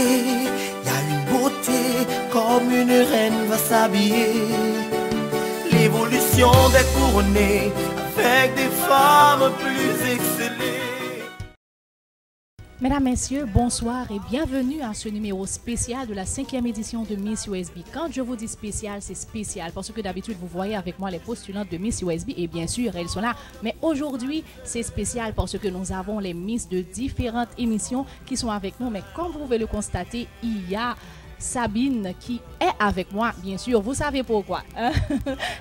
y a une beauté comme une reine va s'habiller. L'évolution des couronnées avec des femmes plus excellées. Mesdames, Messieurs, bonsoir et bienvenue à ce numéro spécial de la 5e édition de Miss USB. Quand je vous dis spécial, c'est spécial parce que d'habitude, vous voyez avec moi les postulantes de Miss USB et bien sûr, elles sont là. Mais aujourd'hui, c'est spécial parce que nous avons les Miss de différentes émissions qui sont avec nous. Mais comme vous pouvez le constater, il y a Sabine qui est avec moi, bien sûr. Vous savez pourquoi. Hein?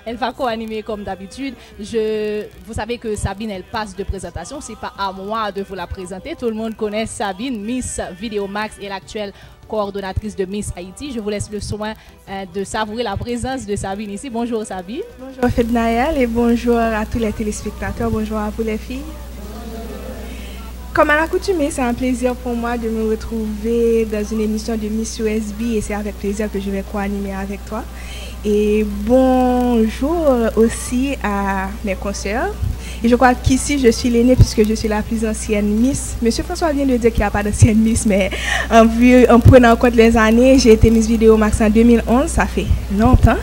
Elle va co-animer comme d'habitude. Vous savez que Sabine, elle passe de présentation. C'est pas à moi de vous la présenter. Tout le monde connaît Sabine, Miss Vidéomax et l'actuelle coordonnatrice de Miss Haïti. Je vous laisse le soin de savourer la présence de Sabine ici. Bonjour Sabine. Bonjour Fednaël et bonjour à tous les téléspectateurs. Bonjour à vous les filles. Comme à l'accoutumée, c'est un plaisir pour moi de me retrouver dans une émission de Miss USB et c'est avec plaisir que je vais co-animer avec toi. Et bonjour aussi à mes consoeurs. Et je crois qu'ici, je suis l'aînée puisque je suis la plus ancienne Miss. Monsieur François vient de dire qu'il n'y a pas d'ancienne Miss, mais en prenant en compte les années, j'ai été Miss Vidéomax en 2011, ça fait longtemps.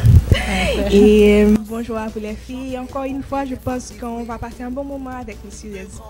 Et bonjour à vous les filles. Encore une fois, je pense qu'on va passer un bon moment avec Miss USB.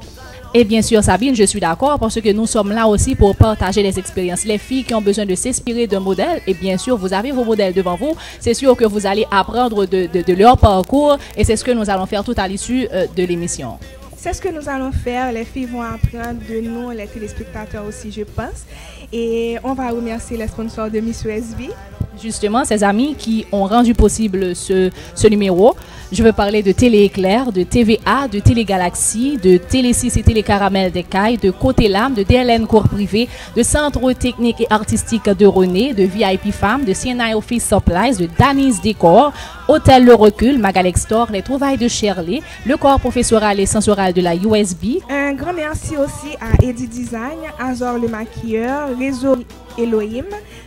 Et bien sûr, Sabine, je suis d'accord parce que nous sommes là aussi pour partager les expériences. Les filles qui ont besoin de s'inspirer d'un modèle, et bien sûr, vous avez vos modèles devant vous. C'est sûr que vous allez apprendre de leur parcours et c'est ce que nous allons faire tout à l'issue de l'émission. C'est ce que nous allons faire. Les filles vont apprendre de nous, les téléspectateurs aussi, je pense. Et on va remercier les sponsors de Miss USB. Justement, ces amis qui ont rendu possible ce numéro. Je veux parler de Télé Éclair, de TVA, de Télé Galaxie, de Télé 6 et Télé Caramel des Cailles, de Côté Lame, de DLN Cours Privé, de Centre Technique et Artistique de René, de VIP Femmes, de CNI Office Supplies, de Danis Décor, Hôtel Le Recul, Magalex Store, les Trouvailles de Shirley, le corps professoral et censoral de la USB. Un grand merci aussi à Eddie Design, Azor le Maquilleur, Réseau Elohim,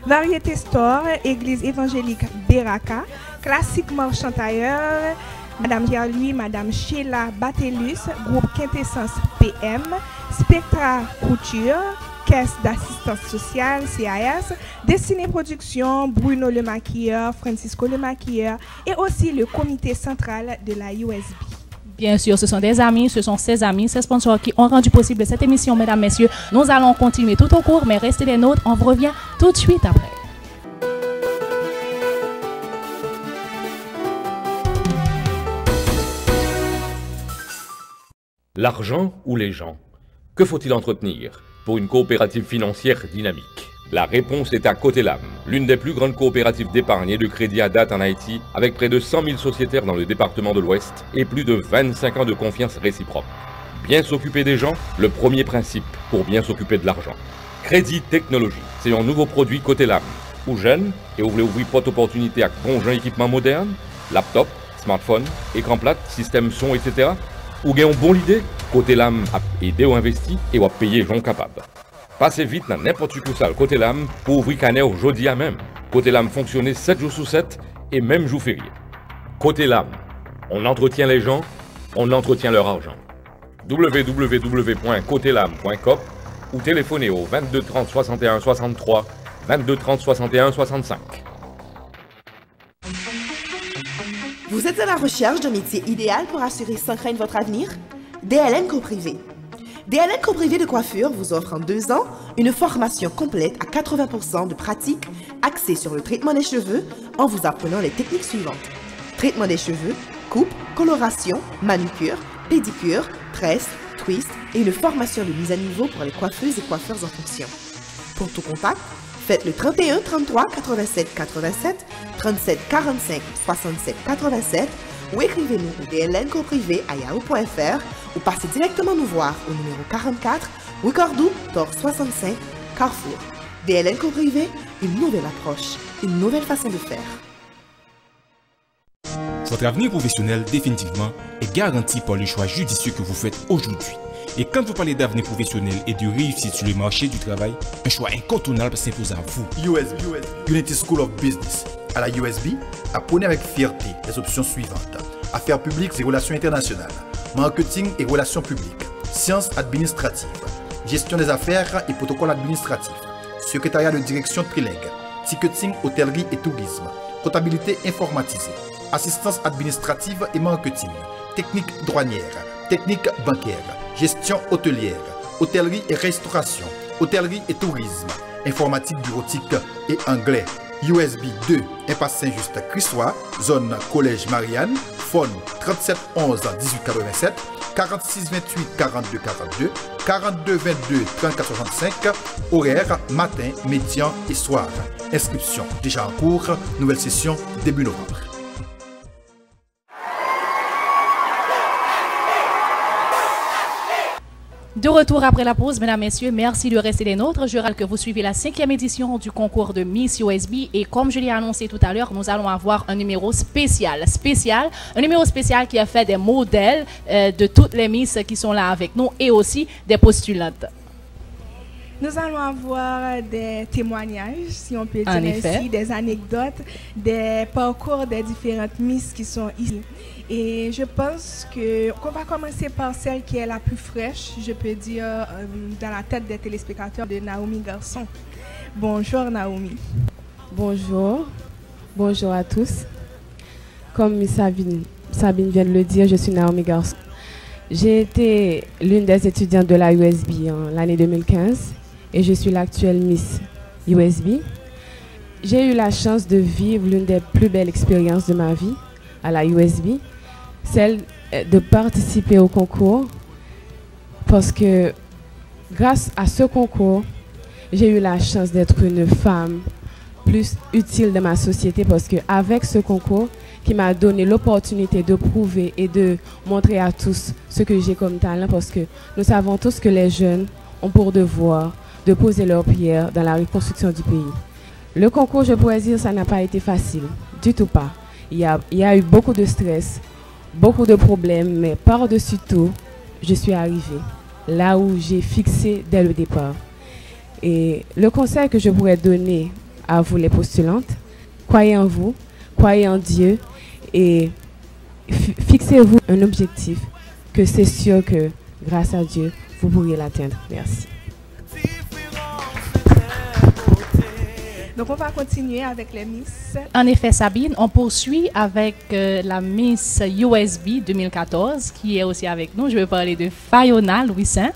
Variété Store, Église évangélique Beraka, Classique Marchand Tailleur, Madame Pierre-Louis, Madame Sheila Batelus, Groupe Quintessence PM, Spectra Couture, Caisse d'assistance sociale, CAS, Destinée Production, Bruno le Maquilleur, Francisco le Maquilleur et aussi le comité central de la USB. Bien sûr, ce sont des amis, ce sont ces amis, ces sponsors qui ont rendu possible cette émission, mesdames, messieurs. Nous allons continuer tout au cours, mais restez les nôtres. On vous revient tout de suite après. L'argent ou les gens? Que faut-il entretenir pour une coopérative financière dynamique? La réponse est à Côté Lame, l'une des plus grandes coopératives d'épargne et de crédit à date en Haïti, avec près de 100 000 sociétaires dans le département de l'Ouest et plus de 25 ans de confiance réciproque. Bien s'occuper des gens, le premier principe pour bien s'occuper de l'argent. Crédit Technologie, c'est un nouveau produit Côté Lame. Ou jeune, et vous voulez ouvrir porte opportunité avec bon genre équipement moderne, laptop, smartphone, écran plat, système son, etc. Ou gagnez bon l'idée, Côté Lame a aidé ou investi et ou a payé gens capables. Passez vite dans n'importe quelle salle Côté Lame pour ouvrir canner aujourd'hui à même. Côté Lame fonctionne 7 jours sur 7 et même jour férié. Côté Lame, on entretient les gens, on entretient leur argent. www.cotelame.com ou téléphonez au 22 30 61 63, 22 30 61 65. Vous êtes à la recherche d'un métier idéal pour assurer sans crainte votre avenir? DLN Cours Privé. DLN Cours Privé de coiffure vous offre en 2 ans une formation complète à 80% de pratique axée sur le traitement des cheveux en vous apprenant les techniques suivantes. Traitement des cheveux, coupe, coloration, manucure, pédicure, tresse, twist et une formation de mise à niveau pour les coiffeuses et coiffeurs en fonction. Pour tout contact, faites le 31 33 87 87 37 45 67 87 ou écrivez-nous au dlncourprivé@yahoo.fr ou passez directement nous voir au numéro 44 Ricardou, Tort 65, Carrefour. DLN Cours Privé, une nouvelle approche, une nouvelle façon de faire. Votre avenir professionnel définitivement est garanti par le choix judicieux que vous faites aujourd'hui. Et quand vous parlez d'avenir professionnel et de réussite sur le marché du travail, un choix incontournable s'impose à vous. USB, Unity School of Business. À la USB, apprenez avec fierté les options suivantes. Affaires publiques et relations internationales, marketing et relations publiques, sciences administratives, gestion des affaires et protocoles administratifs, secrétariat de direction trilingue, ticketing, hôtellerie et tourisme, comptabilité informatisée, assistance administrative et marketing, technique douanière, technique bancaire, gestion hôtelière, hôtellerie et restauration, hôtellerie et tourisme, informatique bureautique et anglais. USB 2, impasse Saint-Just Crissois, zone Collège Marianne, phone 37 11 18 87, 46 28 42 42, 42 22 34 65, horaire matin, médian et soir. Inscription déjà en cours, nouvelle session début novembre. De retour après la pause, mesdames, messieurs, merci de rester des nôtres. Je rappelle que vous suivez la 5e édition du concours de Miss USB et comme je l'ai annoncé tout à l'heure, nous allons avoir un numéro spécial. Un numéro spécial qui a fait des modèles de toutes les Miss qui sont là avec nous et aussi des postulantes. Nous allons avoir des témoignages, si on peut dire ainsi, des anecdotes, des parcours des différentes Miss qui sont ici. Et je pense qu'on va commencer par celle qui est la plus fraîche, je peux dire, dans la tête des téléspectateurs, de Naomi Garçon. Bonjour Naomi. Bonjour. Bonjour à tous. Comme Miss Sabine vient de le dire, je suis Naomi Garçon. J'ai été l'une des étudiantes de la USB en l'année 2015 et je suis l'actuelle Miss USB. J'ai eu la chance de vivre l'une des plus belles expériences de ma vie à la USB, celle de participer au concours, parce que grâce à ce concours, j'ai eu la chance d'être une femme plus utile de ma société, parce qu'avec ce concours qui m'a donné l'opportunité de prouver et de montrer à tous ce que j'ai comme talent, parce que nous savons tous que les jeunes ont pour devoir de poser leur pierre dans la reconstruction du pays. Le concours, je pourrais dire, ça n'a pas été facile, du tout pas. Il y a eu beaucoup de stress, beaucoup de problèmes, mais par-dessus tout, je suis arrivée là où j'ai fixé dès le départ. Et le conseil que je pourrais donner à vous les postulantes, croyez en vous, croyez en Dieu et fixez-vous un objectif que c'est sûr que grâce à Dieu, vous pourrez l'atteindre. Merci. Donc on va continuer avec les Miss. En effet, Sabine, on poursuit avec la Miss USB 2014 qui est aussi avec nous. Je vais parler de Fayona Louis-Saint.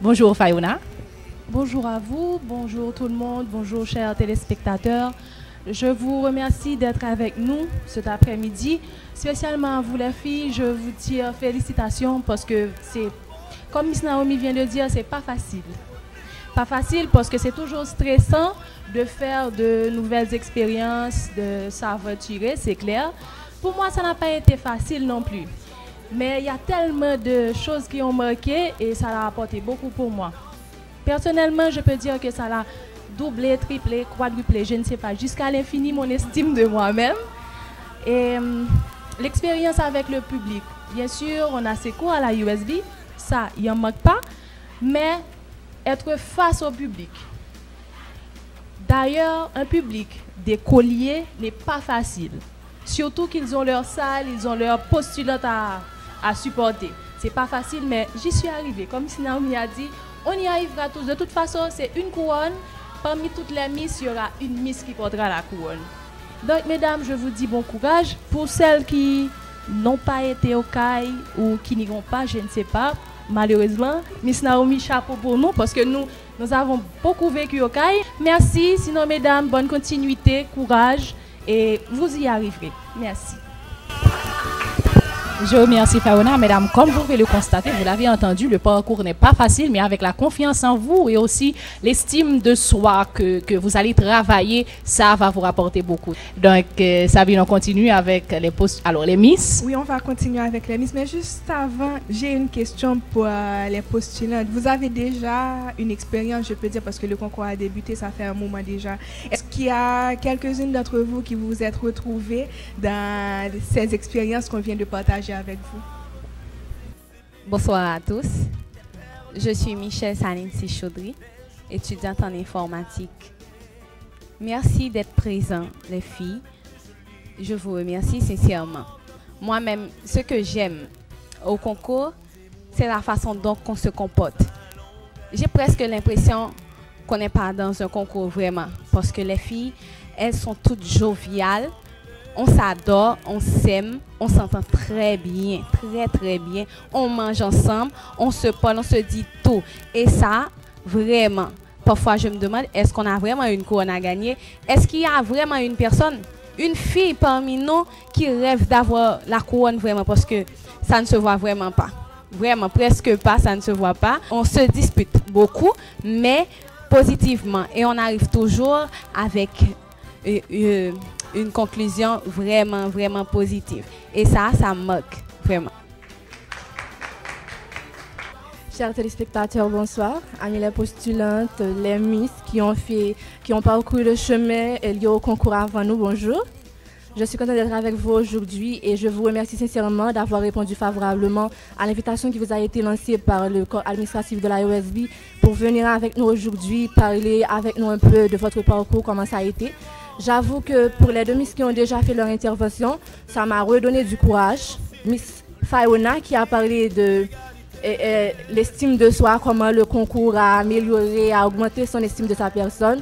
Bonjour Fayona. Bonjour à vous, bonjour tout le monde, bonjour chers téléspectateurs. Je vous remercie d'être avec nous cet après-midi. Spécialement à vous les filles, je vous dis félicitations parce que c'est, comme Miss Naomi vient de dire, c'est pas facile. Pas facile parce que c'est toujours stressant de faire de nouvelles expériences, de s'aventurer, c'est clair. Pour moi, ça n'a pas été facile non plus. Mais il y a tellement de choses qui ont marqué et ça a apporté beaucoup pour moi. Personnellement, je peux dire que ça a doublé, triplé, quadruplé, je ne sais pas, jusqu'à l'infini mon estime de moi-même. Et l'expérience avec le public. Bien sûr, on a ses cours à la USB, ça, il n'en manque pas. Mais être face au public. D'ailleurs, un public d'écoliers n'est pas facile. Surtout qu'ils ont leur salle, ils ont leur postulante à supporter. C'est pas facile, mais j'y suis arrivée. Comme Naomi a dit, on y arrivera tous. De toute façon, c'est une couronne. Parmi toutes les Miss, il y aura une Miss qui portera la couronne. Donc, mesdames, je vous dis bon courage. Pour celles qui n'ont pas été au CAI ou qui n'iront pas, je ne sais pas. Malheureusement, Miss Naomi, chapeau pour nous parce que nous avons beaucoup vécu au CAI. Merci. Sinon, mesdames, bonne continuité, courage et vous y arriverez. Merci. Je remercie Fayona. Mesdames, comme vous pouvez le constater, vous l'avez entendu, le parcours n'est pas facile, mais avec la confiance en vous et aussi l'estime de soi que vous allez travailler, ça va vous rapporter beaucoup. Donc, Sabine, on continue avec les Miss. Oui, on va continuer avec les Miss, mais juste avant, j'ai une question pour les postulantes. Vous avez déjà une expérience, je peux dire, parce que le concours a débuté, ça fait un moment déjà. Est-ce qu'il y a quelques-unes d'entre vous qui vous êtes retrouvées dans ces expériences qu'on vient de partager avec vous? Bonsoir à tous. Je suis Michelle Salinsi Chaudry, étudiante en informatique. Merci d'être présents, les filles. Je vous remercie sincèrement. Moi-même, ce que j'aime au concours, c'est la façon dont on se comporte. J'ai presque l'impression qu'on n'est pas dans un concours vraiment. Parce que les filles, elles sont toutes joviales. On s'adore, on s'aime, on s'entend très bien, très bien. On mange ensemble, on se parle, on se dit tout. Et ça, vraiment, parfois je me demande, est-ce qu'on a vraiment une couronne à gagner? Est-ce qu'il y a vraiment une personne, une fille parmi nous qui rêve d'avoir la couronne vraiment? Parce que ça ne se voit vraiment pas. Vraiment, presque pas, ça ne se voit pas. On se dispute beaucoup, mais positivement. Et on arrive toujours avec une conclusion vraiment positive. Et ça me moque, vraiment. Chers téléspectateurs, bonsoir. Amis les postulantes, les Miss qui ont parcouru le chemin lié au concours avant nous, bonjour. Je suis contente d'être avec vous aujourd'hui et je vous remercie sincèrement d'avoir répondu favorablement à l'invitation qui vous a été lancée par le corps administratif de la USB pour venir avec nous aujourd'hui, parler avec nous un peu de votre parcours, comment ça a été. J'avoue que pour les deux Miss qui ont déjà fait leur intervention, ça m'a redonné du courage. Miss Fiona qui a parlé de l'estime de soi, comment le concours a amélioré, a augmenté son estime de sa personne.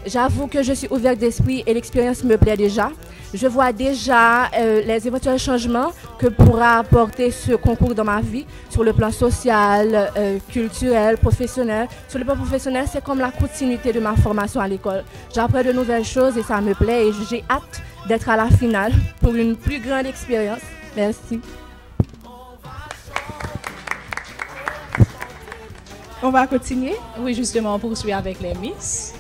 J'avoue que je suis ouverte d'esprit et l'expérience me plaît déjà. Je vois déjà les éventuels changements que pourra apporter ce concours dans ma vie, sur le plan social, culturel, professionnel. Sur le plan professionnel, c'est comme la continuité de ma formation à l'école. J'apprends de nouvelles choses et ça me plaît et j'ai hâte d'être à la finale pour une plus grande expérience. Merci. On va continuer? Oui, justement, on poursuit avec les Miss.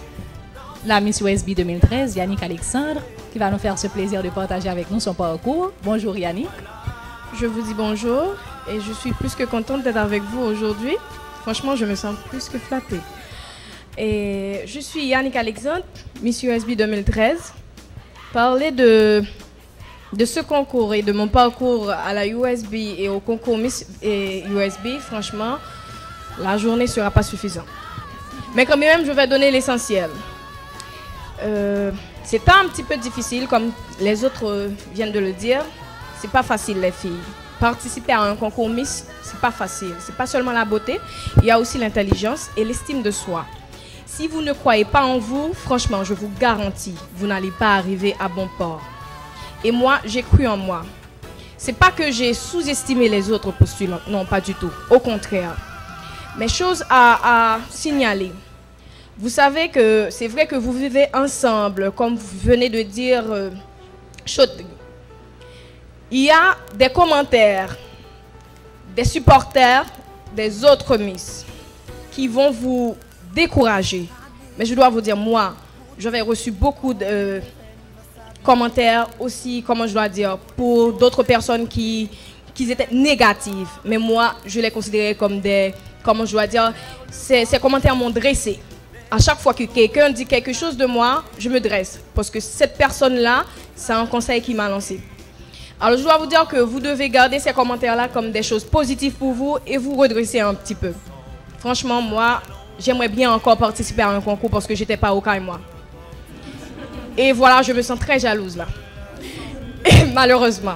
La Miss USB 2013, Yannick Alexandre, qui va nous faire ce plaisir de partager avec nous son parcours. Bonjour Yannick. Je vous dis bonjour et je suis plus que contente d'être avec vous aujourd'hui. Franchement, je me sens plus que flattée. Et je suis Yannick Alexandre, Miss USB 2013. Parler de ce concours et de mon parcours à la USB et au concours Miss USB, franchement, la journée ne sera pas suffisante. Mais quand même, je vais donner l'essentiel. C'est un petit peu difficile, comme les autres viennent de le dire. C'est pas facile, les filles. Participer à un concours Miss, c'est pas facile. C'est pas seulement la beauté, il y a aussi l'intelligence et l'estime de soi. Si vous ne croyez pas en vous, franchement, je vous garantis, vous n'allez pas arriver à bon port. Et moi, j'ai cru en moi. C'est pas que j'ai sous-estimé les autres postulants, non, pas du tout. Au contraire. Mais chose à signaler. Vous savez que c'est vrai que vous vivez ensemble, comme vous venez de dire, il y a des commentaires, des supporters, des autres Miss qui vont vous décourager. Mais je dois vous dire, moi, j'avais reçu beaucoup de commentaires aussi, comment je dois dire, pour d'autres personnes qui étaient négatives. Mais moi, je les considérais comme des, comment je dois dire, ces commentaires m'ont dressé. À chaque fois que quelqu'un dit quelque chose de moi, je me dresse. Parce que cette personne-là, c'est un conseil qui m'a lancé. Alors, je dois vous dire que vous devez garder ces commentaires-là comme des choses positives pour vous et vous redresser un petit peu. Franchement, moi, j'aimerais bien encore participer à un concours parce que j'étais pas au cas et moi. Et voilà, je me sens très jalouse là. Malheureusement.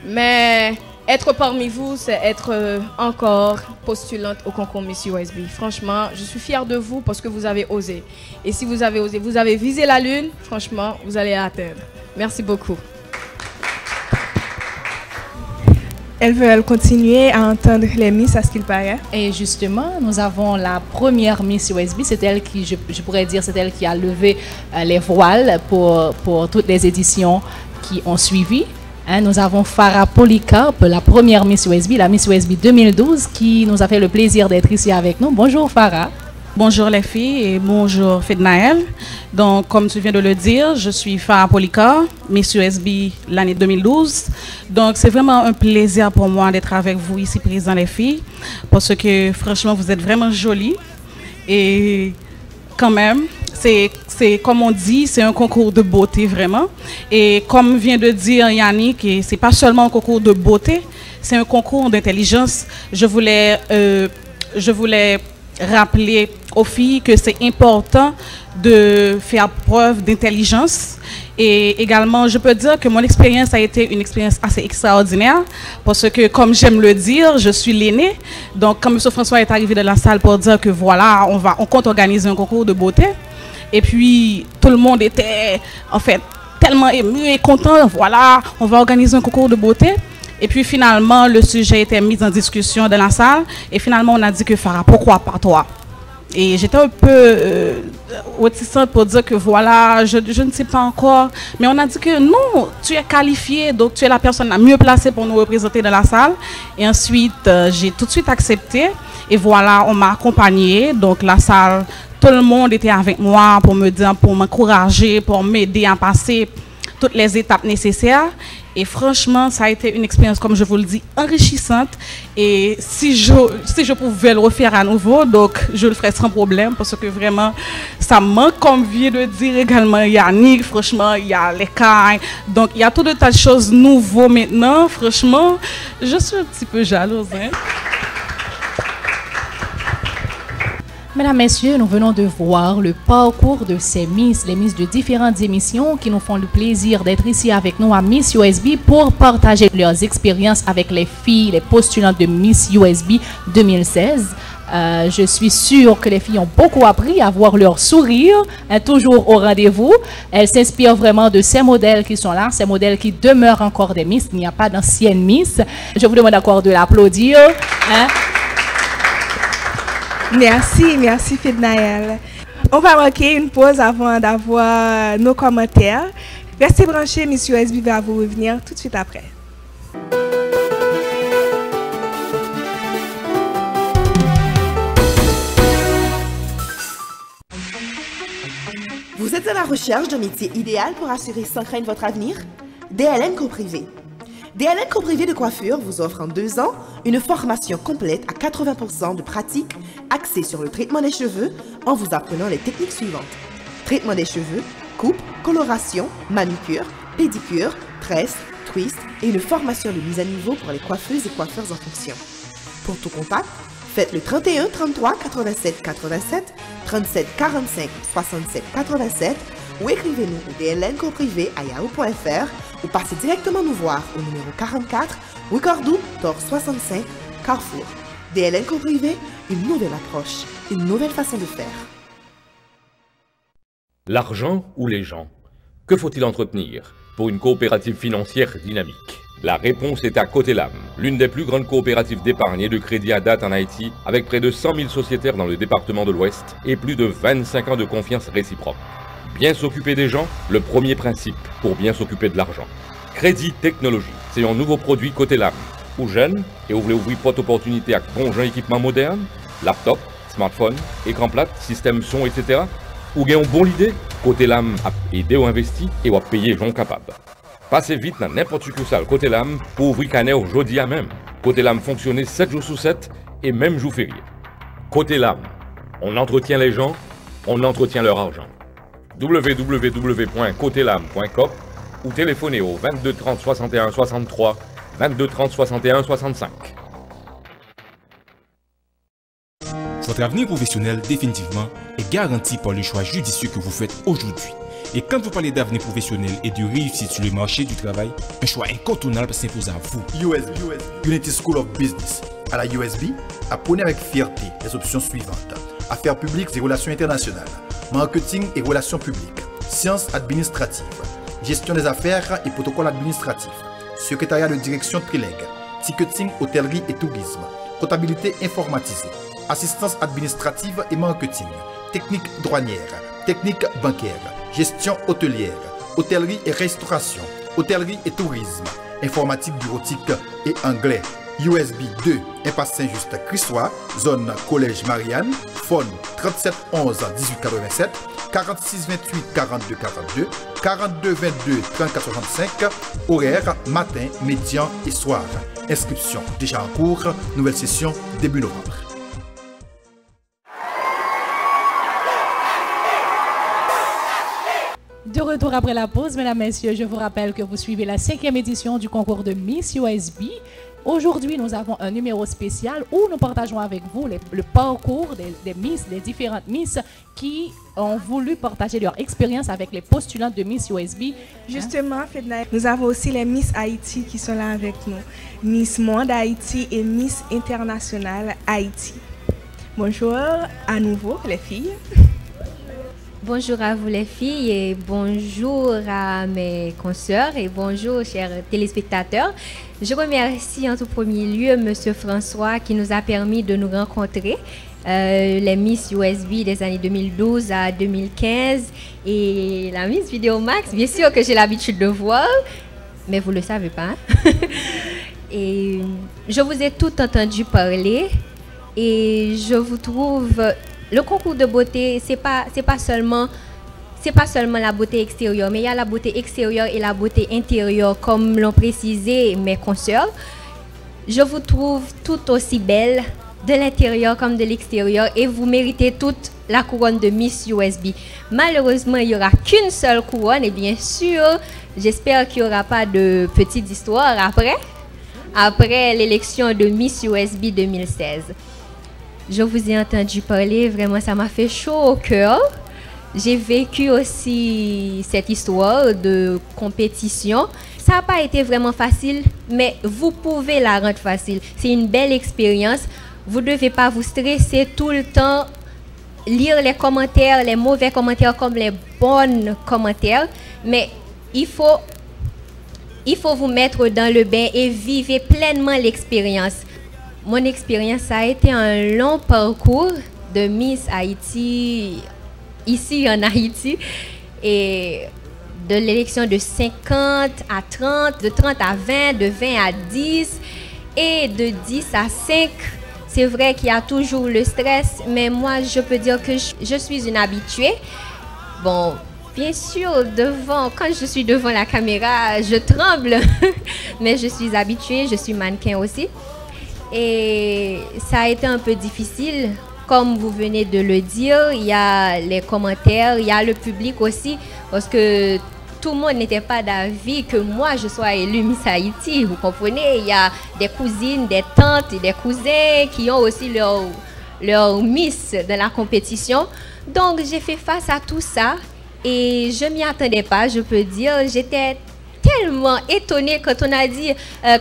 Mais être parmi vous, c'est être encore postulante au concours Miss USB. Franchement, je suis fière de vous parce que vous avez osé. Et si vous avez osé, vous avez visé la lune, franchement, vous allez l'atteindre. Merci beaucoup. Elles veulent continuer à entendre les Miss à ce qu'il paraît. Et justement, nous avons la première Miss USB. C'est elle qui, je pourrais dire, c'est elle qui a levé les voiles pour toutes les éditions qui ont suivi. Nous avons Farah Polycarpe, la première Miss USB, la Miss USB 2012, qui nous a fait le plaisir d'être ici avec nous. Bonjour Farah. Bonjour les filles et bonjour Fednaël. Donc, comme tu viens de le dire, je suis Farah Polycarpe, Miss USB l'année 2012. Donc, c'est vraiment un plaisir pour moi d'être avec vous ici présents les filles, parce que franchement, vous êtes vraiment jolies. Et quand même, c'est comme on dit, c'est un concours de beauté vraiment. Et comme vient de dire Yannick, c'est pas seulement un concours de beauté, c'est un concours d'intelligence. Je voulais rappeler aux filles que c'est important de faire preuve d'intelligence Et également, je peux dire que mon expérience a été une expérience assez extraordinaire parce que, comme j'aime le dire, je suis l'aîné. Donc, quand M. François est arrivé dans la salle pour dire que voilà, on compte organiser un concours de beauté. Et puis, tout le monde était, en fait, tellement ému et content. Voilà, on va organiser un concours de beauté. Et puis, finalement, le sujet était mis en discussion dans la salle. Et finalement, on a dit que Farah, pourquoi pas toi? Et j'étais un peu réticente pour dire que voilà, je ne sais pas encore. Mais on a dit que non, tu es qualifié, donc tu es la personne la mieux placée pour nous représenter dans la salle. Et ensuite, j'ai tout de suite accepté. Et voilà, on m'a accompagnée. Donc la salle, tout le monde était avec moi pour me dire, pour m'encourager, pour m'aider à passer toutes les étapes nécessaires. Et franchement, ça a été une expérience, comme je vous le dis, enrichissante. Et si je pouvais le refaire à nouveau, donc je le ferais sans problème, parce que vraiment, ça manque, comme vient de dire également Yannick, franchement, il y a les cailles. Donc, il y a tout de tas de choses nouveaux maintenant. Franchement, je suis un petit peu jalouse. Hein? Mesdames, Messieurs, nous venons de voir le parcours de ces Miss, les Miss de différentes émissions qui nous font le plaisir d'être ici avec nous à Miss USB pour partager leurs expériences avec les filles, les postulantes de Miss USB 2016. Je suis sûre que les filles ont beaucoup appris à voir leur sourire, toujours au rendez-vous. Elles s'inspirent vraiment de ces modèles qui sont là, ces modèles qui demeurent encore des Miss. Il n'y a pas d'anciennes Miss. Je vous demande encore de l'applaudir. Hein? Merci Fednaël. On va marquer une pause avant d'avoir nos commentaires. Restez branchés, Miss USB va vous revenir tout de suite après. Vous êtes à la recherche d'un métier idéal pour assurer sans crainte votre avenir? DLN Coprivé. DLN Coprivé de coiffure vous offre en 2 ans une formation complète à 80% de pratique axée sur le traitement des cheveux en vous apprenant les techniques suivantes. Traitement des cheveux, coupe, coloration, manucure, pédicure, tresse, twist et une formation de mise à niveau pour les coiffeuses et coiffeurs en fonction. Pour tout contact, faites le 31 33 87 87 37 45 67 87 ou écrivez-nous au dlncoprivé@yahoo.fr ou passez directement nous voir au numéro 44 rue Cordoue, Tort 65, Carrefour. DLN Coprivé, une nouvelle approche, une nouvelle façon de faire. L'argent ou les gens? Que faut-il entretenir pour une coopérative financière dynamique? La réponse est à Cotelam, l'une des plus grandes coopératives d'épargne et de crédit à date en Haïti, avec près de 100 000 sociétaires dans le département de l'Ouest et plus de 25 ans de confiance réciproque. Bien s'occuper des gens, le premier principe pour bien s'occuper de l'argent. Crédit Technologie, c'est un nouveau produit Cotelam. Ou jeune, et vous voulez ouvrir porte opportunité avec bon équipement moderne, laptop, smartphone, écran plat, système son, etc. Ou gagnez une bonne idée, Cotelam a aidé ou investi et va payer gens capables. Passez vite dans n'importe quelle salle Cotelam pour ouvrir canet aujourd'hui à même. Cotelam fonctionne 7 jours sur 7 et même jour férié. Cotelam, on entretient les gens, on entretient leur argent. www.cotelam.com ou téléphonez au 22 30 61 63 22 30 61 65. Votre avenir professionnel définitivement est garanti par le choix judicieux que vous faites aujourd'hui. Et quand vous parlez d'avenir professionnel et de réussite sur le marché du travail, un choix incontournable s'impose à vous. USB, Unity School of Business. À la USB, apprenez avec fierté les options suivantes. Affaires publiques et relations internationales, marketing et relations publiques, sciences administratives, gestion des affaires et protocoles administratifs, secrétariat de direction Trileg, ticketing, hôtellerie et tourisme, comptabilité informatisée, assistance administrative et marketing, technique douanière, technique bancaire, gestion hôtelière, hôtellerie et restauration, hôtellerie et tourisme, informatique bureautique et anglais. USB 2, impasse Saint-Just Christois, zone Collège Marianne, phone 37 11 18 87, 46 28 42 42, 42 22 34 65, horaire matin, médian et soir. Inscription déjà en cours, nouvelle session début novembre. De retour après la pause, mesdames, messieurs, je vous rappelle que vous suivez la 5e édition du concours de Miss USB. aujourd'hui, nous avons un numéro spécial où nous partageons avec vous le parcours des Miss, des différentes Miss qui ont voulu partager leur expérience avec les postulantes de Miss USB. Justement, nous avons aussi les Miss Haïti qui sont là avec nous. Miss Monde Haïti et Miss Internationale Haïti. Bonjour à nouveau les filles. Bonjour à vous les filles et bonjour à mes consoeurs et bonjour chers téléspectateurs. Je remercie en tout premier lieu Monsieur François qui nous a permis de nous rencontrer, les Miss USB des années 2012 à 2015 et la Miss Vidéomax, bien sûr que j'ai l'habitude de voir, mais vous ne le savez pas. Et je vous ai tout entendu parler et je vous trouve... Le concours de beauté, c'est pas seulement la beauté extérieure, mais il y a la beauté extérieure et la beauté intérieure, comme l'ont précisé mes consoeurs. Je vous trouve tout aussi belle de l'intérieur comme de l'extérieur et vous méritez toute la couronne de Miss USB. Malheureusement, il n'y aura qu'une seule couronne et bien sûr, j'espère qu'il n'y aura pas de petite histoire après l'élection de Miss USB 2016. Je vous ai entendu parler, vraiment ça m'a fait chaud au cœur. J'ai vécu aussi cette histoire de compétition. Ça n'a pas été vraiment facile, mais vous pouvez la rendre facile. C'est une belle expérience. Vous ne devez pas vous stresser tout le temps, lire les commentaires, les mauvais commentaires comme les bons commentaires. Mais il faut vous mettre dans le bain et vivre pleinement l'expérience. Mon expérience, ça a été un long parcours de Miss Haïti, ici en Haïti, et de l'élection de 50 à 30, de 30 à 20, de 20 à 10, et de 10 à 5. C'est vrai qu'il y a toujours le stress, mais moi, je peux dire que je suis une habituée. Bon, bien sûr, quand je suis devant la caméra, je tremble, mais je suis habituée, je suis mannequin aussi. Et ça a été un peu difficile, comme vous venez de le dire, il y a les commentaires, il y a le public aussi, parce que tout le monde n'était pas d'avis que moi je sois élue Miss Haïti, vous comprenez, il y a des cousines, des tantes et des cousins qui ont aussi leur Miss dans la compétition. Donc j'ai fait face à tout ça et je m'y attendais pas, je peux dire, j'étais tellement étonnée quand on a dit,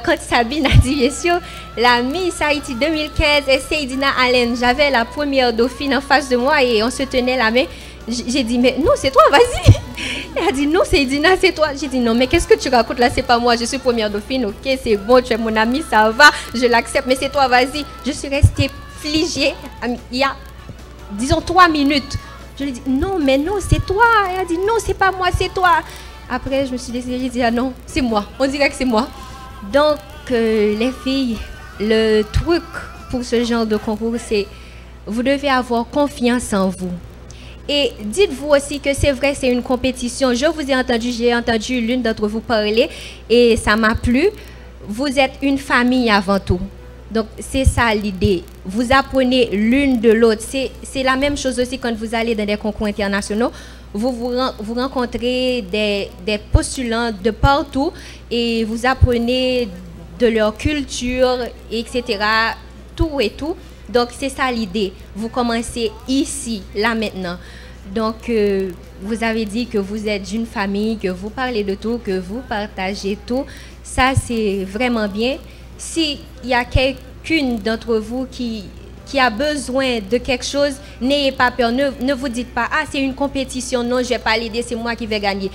quand Sabine a dit, bien sûr, la Miss Haïti 2015 et Seydina Allen. J'avais la première dauphine en face de moi et on se tenait la main. J'ai dit, mais non, c'est toi, vas-y. Elle a dit, non, Seydina, c'est toi. J'ai dit, non, mais qu'est-ce que tu racontes là, c'est pas moi, je suis première dauphine, ok, c'est bon, tu es mon amie, ça va, je l'accepte, mais c'est toi, vas-y. Je suis restée figée il y a, disons, 3 minutes. Je lui ai dit, non, mais non, c'est toi. Elle a dit, non, c'est pas moi, c'est toi. Après, je me suis décidée, j'ai dit, ah non, c'est moi. On dirait que c'est moi. Donc, les filles, le truc pour ce genre de concours, c'est vous devez avoir confiance en vous. Et dites-vous aussi que c'est vrai, c'est une compétition. Je vous ai entendu, j'ai entendu l'une d'entre vous parler et ça m'a plu. Vous êtes une famille avant tout. Donc, c'est ça l'idée. Vous apprenez l'une de l'autre. C'est la même chose aussi quand vous allez dans des concours internationaux. Vous rencontrez des postulants de partout et vous apprenez de leur culture, etc. Tout et tout. Donc, c'est ça l'idée. Vous commencez ici, là, maintenant. Donc, vous avez dit que vous êtes une famille, que vous parlez de tout, que vous partagez tout. Ça, c'est vraiment bien. S'il y a quelqu'une d'entre vous qui a besoin de quelque chose, n'ayez pas peur, ne vous dites pas « Ah, c'est une compétition, non, je ne vais pas l'aider, c'est moi qui vais gagner ».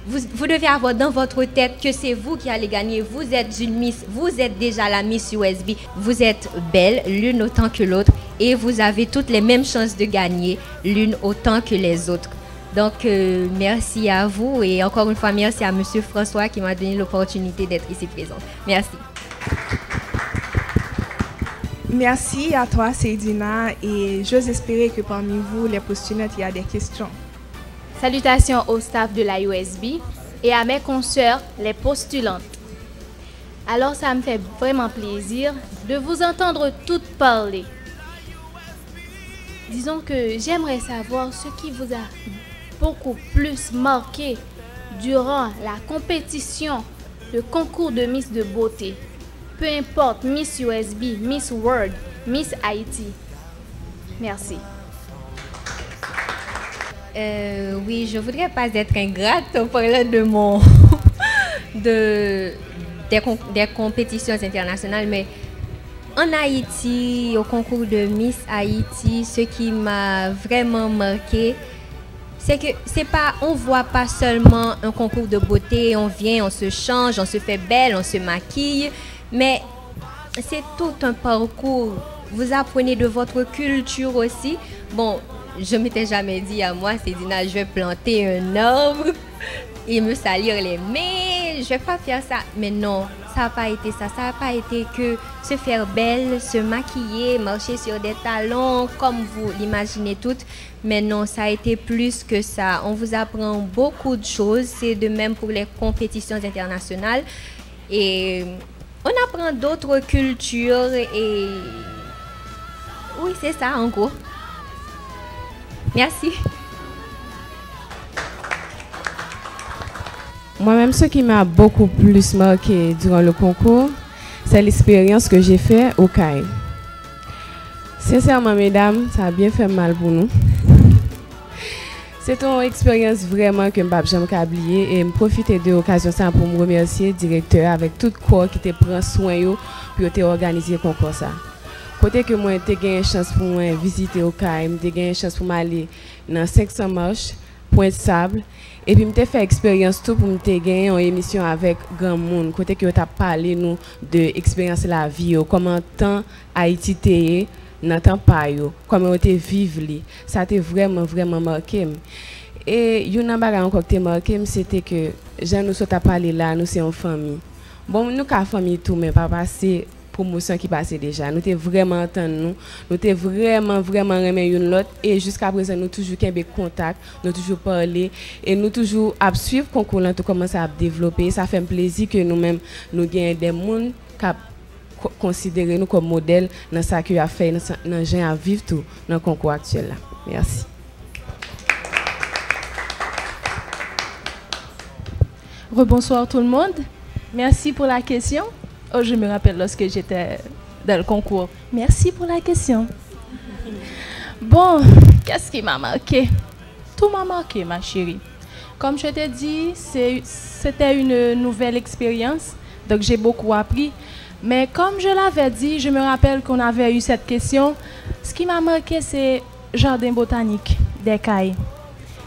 Vous devez avoir dans votre tête que c'est vous qui allez gagner. Vous êtes une Miss, vous êtes déjà la Miss USB. Vous êtes belle, l'une autant que l'autre, et vous avez toutes les mêmes chances de gagner, l'une autant que les autres. Donc, merci à vous, et encore une fois, merci à Monsieur François qui m'a donné l'opportunité d'être ici présent. Merci. Merci à toi, Seydina, et j'ose espérer que parmi vous, les postulantes, il y a des questions. Salutations au staff de la USB et à mes consoeurs, les postulantes. Alors, ça me fait vraiment plaisir de vous entendre toutes parler. Disons que j'aimerais savoir ce qui vous a beaucoup plus marqué durant la compétition de concours de Miss de beauté. peu importe, Miss USB, Miss World, Miss Haïti. Merci. Oui, je voudrais pas être ingrate en parlant de des compétitions internationales, mais en Haïti, au concours de Miss Haïti, ce qui m'a vraiment marqué, c'est que on voit pas seulement un concours de beauté, on vient, on se change, on se fait belle, on se maquille, mais c'est tout un parcours. Vous apprenez de votre culture aussi. Bon, je m'étais jamais dit à moi, c'est Dina, je vais planter un arbre et me salir les mains, je vais pas faire ça. Mais non, ça n'a pas été ça. Ça n'a pas été que se faire belle, se maquiller, marcher sur des talons, comme vous l'imaginez toutes. Mais non, ça a été plus que ça. On vous apprend beaucoup de choses. C'est de même pour les compétitions internationales. Et on apprend d'autres cultures. Et oui, c'est ça en gros. Merci. Moi-même, ce qui m'a beaucoup plus marqué durant le concours, c'est l'expérience que j'ai faite au CAI. Sincèrement, mesdames, ça a bien fait mal pour nous. C'est une expérience vraiment que je ne peux pas oublier et je profite de l'occasion pour me remercier le directeur avec tout le corps qui te prend soin pour organiser le concours. Côté que moi, j'ai eu une chance pour moi visiter au CAI, j'ai eu une chance pour m'aller dans 500 marches, Pointe Sable. Et puis, j'ai fait l'expérience tout pour me gagner une émission avec grand monde. Côté que tu as parlé nous de l'expérience de la vie, comment tant Haïti t'est, n'entend pas comment tu vivre. Ça t'a vraiment marqué. Et une chose encore qui t'a marqué, c'était que Jean nous sommes parlé là, nous sommes en famille. Bon, nous sommes en famille tout, mais pas passer promotion qui passait déjà. Nous t'es vraiment entendu, nous t'es vraiment remis une l'autre et jusqu'à présent nous toujours qu'un contact, nous toujours parler et nous toujours à suivre concours tout commencer à développer. Ça fait un plaisir que nous-mêmes nous gagnons des monde qui considèrent nous comme modèle dans ça que a fait dans gens à vivre tout dans le concours actuel là. Merci. Rebonsoir tout le monde. Merci pour la question. Oh, je me rappelle lorsque j'étais dans le concours. Merci pour la question. Bon, qu'est-ce qui m'a marqué? Tout m'a marqué, ma chérie. Comme je t'ai dit, c'était une nouvelle expérience, donc j'ai beaucoup appris. Mais comme je l'avais dit, je me rappelle qu'on avait eu cette question. Ce qui m'a marqué, c'est Jardin botanique des Cayes.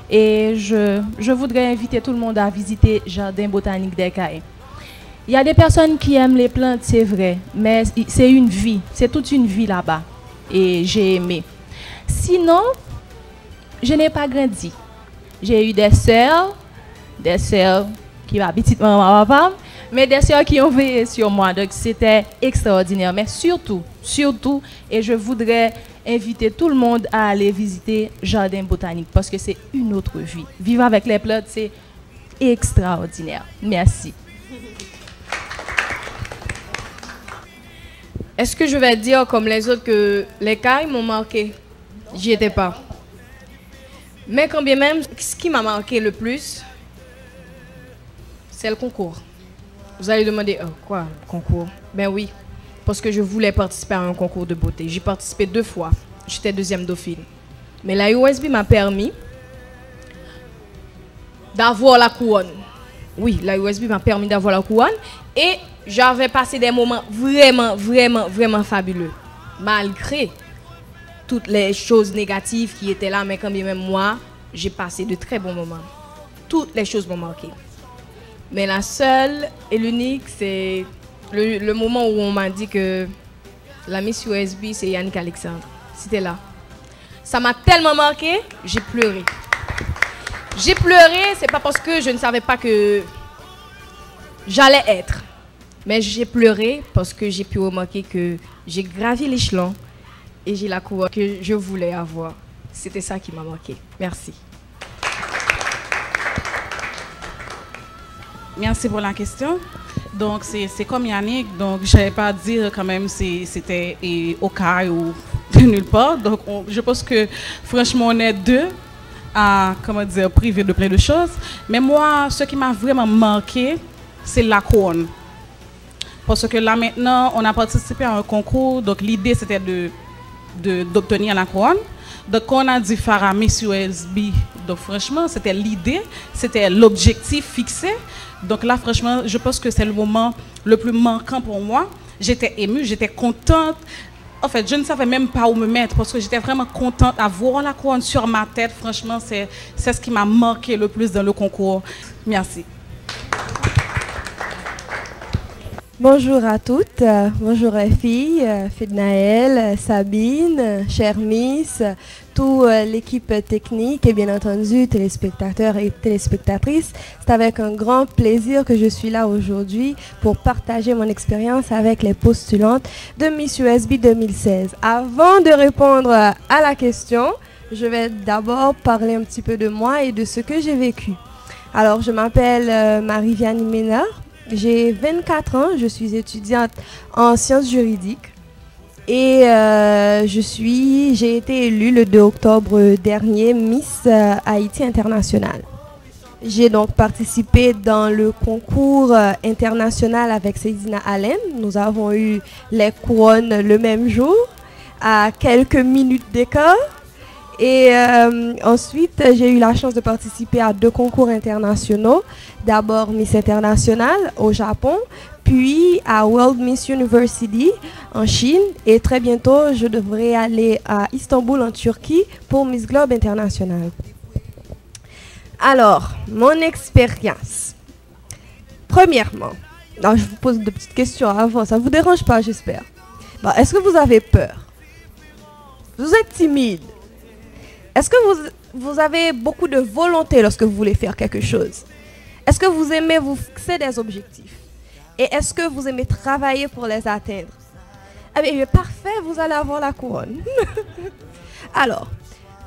Et je voudrais inviter tout le monde à visiter Jardin botanique des Cayes. Il y a des personnes qui aiment les plantes, c'est vrai, mais c'est une vie, c'est toute une vie là-bas. Et j'ai aimé. Sinon, je n'ai pas grandi. J'ai eu des sœurs qui habitent maman, papa, mais des sœurs qui ont veillé sur moi. Donc c'était extraordinaire. Mais surtout, et je voudrais inviter tout le monde à aller visiter Jardin botanique parce que c'est une autre vie. Vivre avec les plantes, c'est extraordinaire. Merci. Est-ce que je vais dire comme les autres que les Cayes m'ont marqué? J'y étais pas. Mais quand bien même, ce qui m'a marqué le plus, c'est le concours. Vous allez demander, oh, quoi, le concours? Ben oui, parce que je voulais participer à un concours de beauté. J'ai participé 2 fois. J'étais 2e dauphine. Mais la USB m'a permis d'avoir la couronne. Oui, la USB m'a permis d'avoir la couronne. Et j'avais passé des moments vraiment fabuleux. Malgré toutes les choses négatives qui étaient là, mais quand même moi, j'ai passé de très bons moments. Toutes les choses m'ont marqué. Mais la seule et l'unique, c'est le moment où on m'a dit que la Miss USB, c'est Yannick Alexandre. C'était là. Ça m'a tellement marqué, j'ai pleuré. J'ai pleuré, c'est pas parce que je ne savais pas que j'allais être. Mais j'ai pleuré parce que j'ai pu remarquer que j'ai gravi l'échelon et j'ai la couronne que je voulais avoir. C'était ça qui m'a marqué. Merci. Merci pour la question. Donc, c'est comme Yannick, donc je ne vais pas dire quand même si c'était au CAI ou de nulle part. Donc, je pense que franchement, on est deux à, comment dire, priver de plein de choses. Mais moi, ce qui m'a vraiment marqué, c'est la couronne. Parce que là maintenant, on a participé à un concours, donc l'idée c'était d'obtenir la couronne. Donc quand on a dit Farah Miss USB, donc franchement c'était l'idée, c'était l'objectif fixé. Donc là franchement, je pense que c'est le moment le plus marquant pour moi. J'étais émue, j'étais contente. En fait, je ne savais même pas où me mettre parce que j'étais vraiment contente d'avoir la couronne sur ma tête. Franchement, c'est ce qui m'a marqué le plus dans le concours. Merci. Bonjour à toutes, bonjour les filles, Fednaël, Sabine, chère Miss, toute l'équipe technique et bien entendu téléspectateurs et téléspectatrices. C'est avec un grand plaisir que je suis là aujourd'hui pour partager mon expérience avec les postulantes de Miss USB 2016. Avant de répondre à la question, je vais d'abord parler un petit peu de moi et de ce que j'ai vécu. Alors, je m'appelle Marie-Vianney Ménard. J'ai 24 ans, je suis étudiante en sciences juridiques et j'ai été élue le 2 octobre dernier Miss Haïti International. J'ai donc participé dans le concours international avec Seydina Allen. Nous avons eu les couronnes le même jour, à quelques minutes d'écart. Et ensuite, j'ai eu la chance de participer à 2 concours internationaux. D'abord Miss International au Japon, puis à World Miss University en Chine. Et très bientôt, je devrais aller à Istanbul en Turquie pour Miss Globe International. Alors, mon expérience. Premièrement, je vous pose de petites questions avant, ça ne vous dérange pas, j'espère. Bon, est-ce que vous avez peur? Vous êtes timide? Est-ce que vous avez beaucoup de volonté lorsque vous voulez faire quelque chose? Est-ce que vous aimez vous fixer des objectifs? Et est-ce que vous aimez travailler pour les atteindre? Eh bien, parfait, vous allez avoir la couronne. Alors,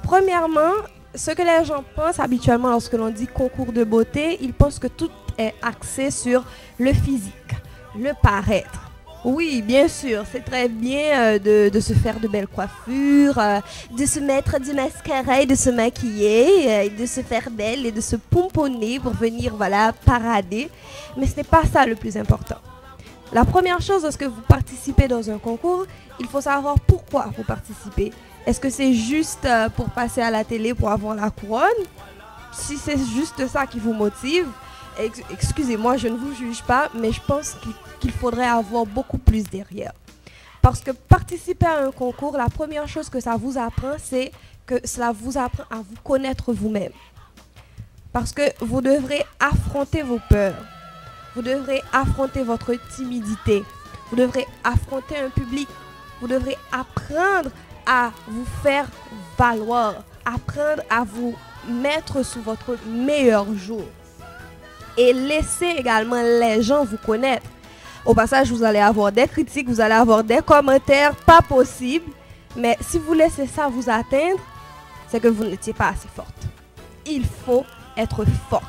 premièrement, ce que les gens pensent habituellement lorsque l'on dit concours de beauté, ils pensent que tout est axé sur le physique, le paraître. Oui, bien sûr, c'est très bien de se faire de belles coiffures, de se mettre du mascara et de se maquiller, de se faire belle et de se pomponner pour venir, voilà, parader. Mais ce n'est pas ça le plus important. La première chose, lorsque vous participez dans un concours, il faut savoir pourquoi vous participez. Est-ce que c'est juste pour passer à la télé pour avoir la couronne? Si c'est juste ça qui vous motive, excusez-moi, je ne vous juge pas, mais je pense qu'il faudrait avoir beaucoup plus derrière. Parce que participer à un concours, la première chose que ça vous apprend, c'est que cela vous apprend à vous connaître vous-même. Parce que vous devrez affronter vos peurs. Vous devrez affronter votre timidité. Vous devrez affronter un public. Vous devrez apprendre à vous faire valoir. Apprendre à vous mettre sous votre meilleur jour. Et laisser également les gens vous connaître. Au passage, vous allez avoir des critiques, vous allez avoir des commentaires, pas possible. Mais si vous laissez ça vous atteindre, c'est que vous n'étiez pas assez forte. Il faut être forte.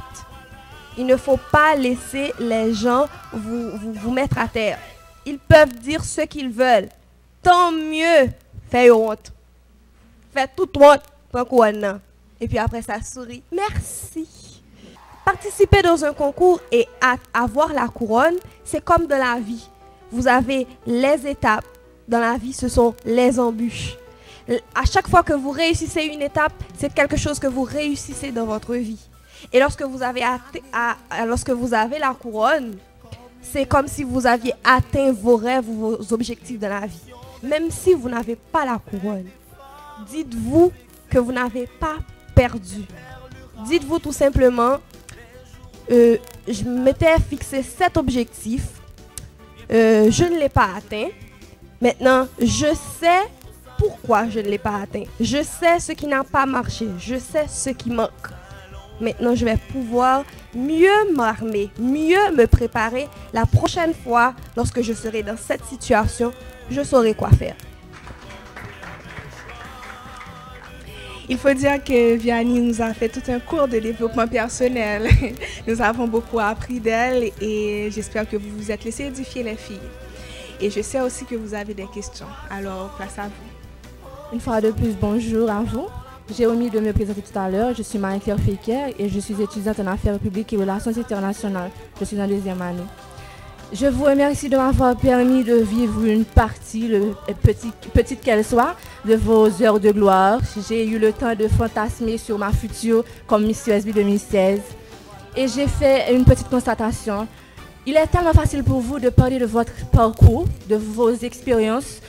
Il ne faut pas laisser les gens vous mettre à terre. Ils peuvent dire ce qu'ils veulent. Tant mieux. Faites honte. Faites toute honte. Et puis après ça sourit. Merci. Participer dans un concours et avoir la couronne, c'est comme dans la vie. Vous avez les étapes. Dans la vie, ce sont les embûches. À chaque fois que vous réussissez une étape, c'est quelque chose que vous réussissez dans votre vie. Et lorsque vous avez la couronne, c'est comme si vous aviez atteint vos rêves, vos objectifs dans la vie. Même si vous n'avez pas la couronne, dites-vous que vous n'avez pas perdu. Dites-vous tout simplement, je m'étais fixé cet objectif, je ne l'ai pas atteint. Maintenant, je sais pourquoi je ne l'ai pas atteint. Je sais ce qui n'a pas marché, je sais ce qui manque. Maintenant, je vais pouvoir mieux m'armer, mieux me préparer. La prochaine fois, lorsque je serai dans cette situation, je saurai quoi faire. Il faut dire que Vianney nous a fait tout un cours de développement personnel. Nous avons beaucoup appris d'elle et j'espère que vous vous êtes laissé édifier les filles. Et je sais aussi que vous avez des questions. Alors, place à vous. Une fois de plus, bonjour à vous. J'ai omis de me présenter tout à l'heure. Je suis Marie-Claire Feker et je suis étudiante en affaires publiques et relations internationales. Je suis en 2e année. Je vous remercie de m'avoir permis de vivre une partie, petite qu'elle soit, de vos heures de gloire. J'ai eu le temps de fantasmer sur ma future comme Miss USB 2016. Et j'ai fait une petite constatation. Il est tellement facile pour vous de parler de votre parcours, de vos expériences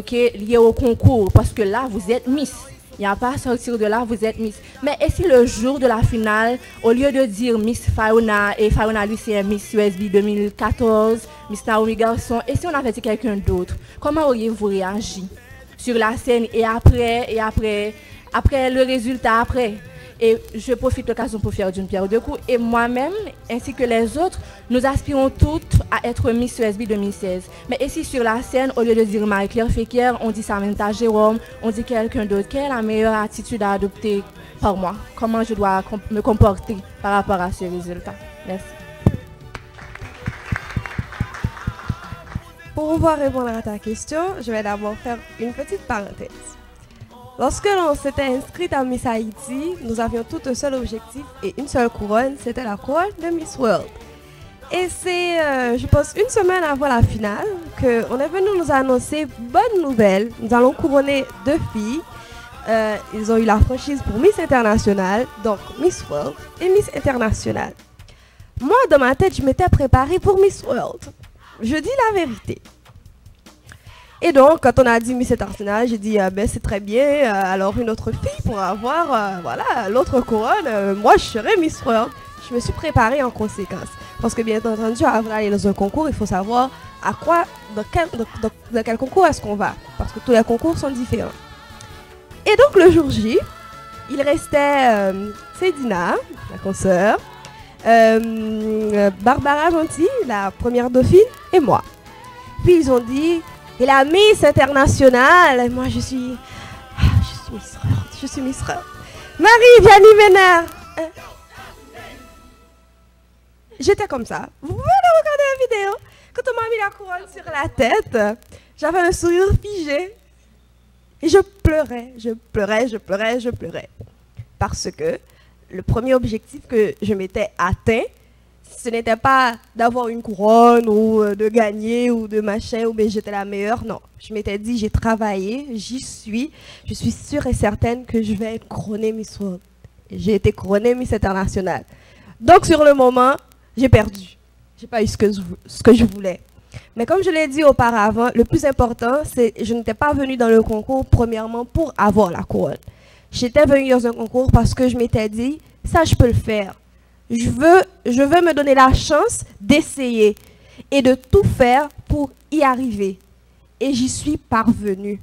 liées au concours, parce que là, vous êtes Miss. Il n'y a pas à sortir de là, vous êtes Miss. Mais et si le jour de la finale, au lieu de dire Miss Fauna et Fauna Lucien, Miss USB 2014, Miss Naomi Garçon, et si on avait dit quelqu'un d'autre, comment auriez-vous réagi sur la scène et après le résultat après? Et je profite de l'occasion pour faire d'une pierre deux coups. Et moi-même, ainsi que les autres, nous aspirons toutes à être Miss USB 2016. Mais ici sur la scène, au lieu de dire Marie-Claire Féquier, on dit Samantha Jérôme, on dit quelqu'un d'autre. Quelle est la meilleure attitude à adopter par moi? Comment je dois me comporter par rapport à ce résultat? Merci. Pour pouvoir répondre à ta question, je vais d'abord faire une petite parenthèse. Lorsque l'on s'était inscrit à Miss Haïti, nous avions tout un seul objectif et une seule couronne, c'était la couronne de Miss World. Et c'est, je pense, une semaine avant la finale qu'on est venu nous annoncer bonne nouvelle. Nous allons couronner 2 filles. Ils ont eu la franchise pour Miss International, donc Miss World et Miss International. Moi, dans ma tête, je m'étais préparée pour Miss World. Je dis la vérité. Et donc, quand on a dit Miss International, j'ai dit, ben, c'est très bien, alors une autre fille pour avoir voilà, l'autre couronne, moi je serai Miss World. Je me suis préparée en conséquence. Parce que bien entendu, avant d'aller dans un concours, il faut savoir dans quel concours est-ce qu'on va. Parce que tous les concours sont différents. Et donc le jour J, il restait Cédina, la consoeur, Barbara Gentil, la première dauphine, et moi. Puis ils ont dit... Et la Miss Internationale, moi je suis Miss World, je suis Miss World. Marie-Vianney Ménard. J'étais comme ça. Vous pouvez regarder la vidéo. Quand on m'a mis la couronne sur la tête, j'avais un sourire figé. Et je pleurais. Parce que le premier objectif que je m'étais atteint, ce n'était pas d'avoir une couronne ou de gagner ou de machin ou bien j'étais la meilleure. Non, je m'étais dit j'ai travaillé, j'y suis. Je suis sûre et certaine que je vais être couronnée Miss World. J'ai été couronnée Miss International. Donc sur le moment, j'ai perdu. J'ai pas eu ce que je voulais. Mais comme je l'ai dit auparavant, le plus important, c'est que je n'étais pas venue dans le concours premièrement pour avoir la couronne. J'étais venue dans un concours parce que je m'étais dit ça je peux le faire. Je veux me donner la chance d'essayer et de tout faire pour y arriver. Et j'y suis parvenue.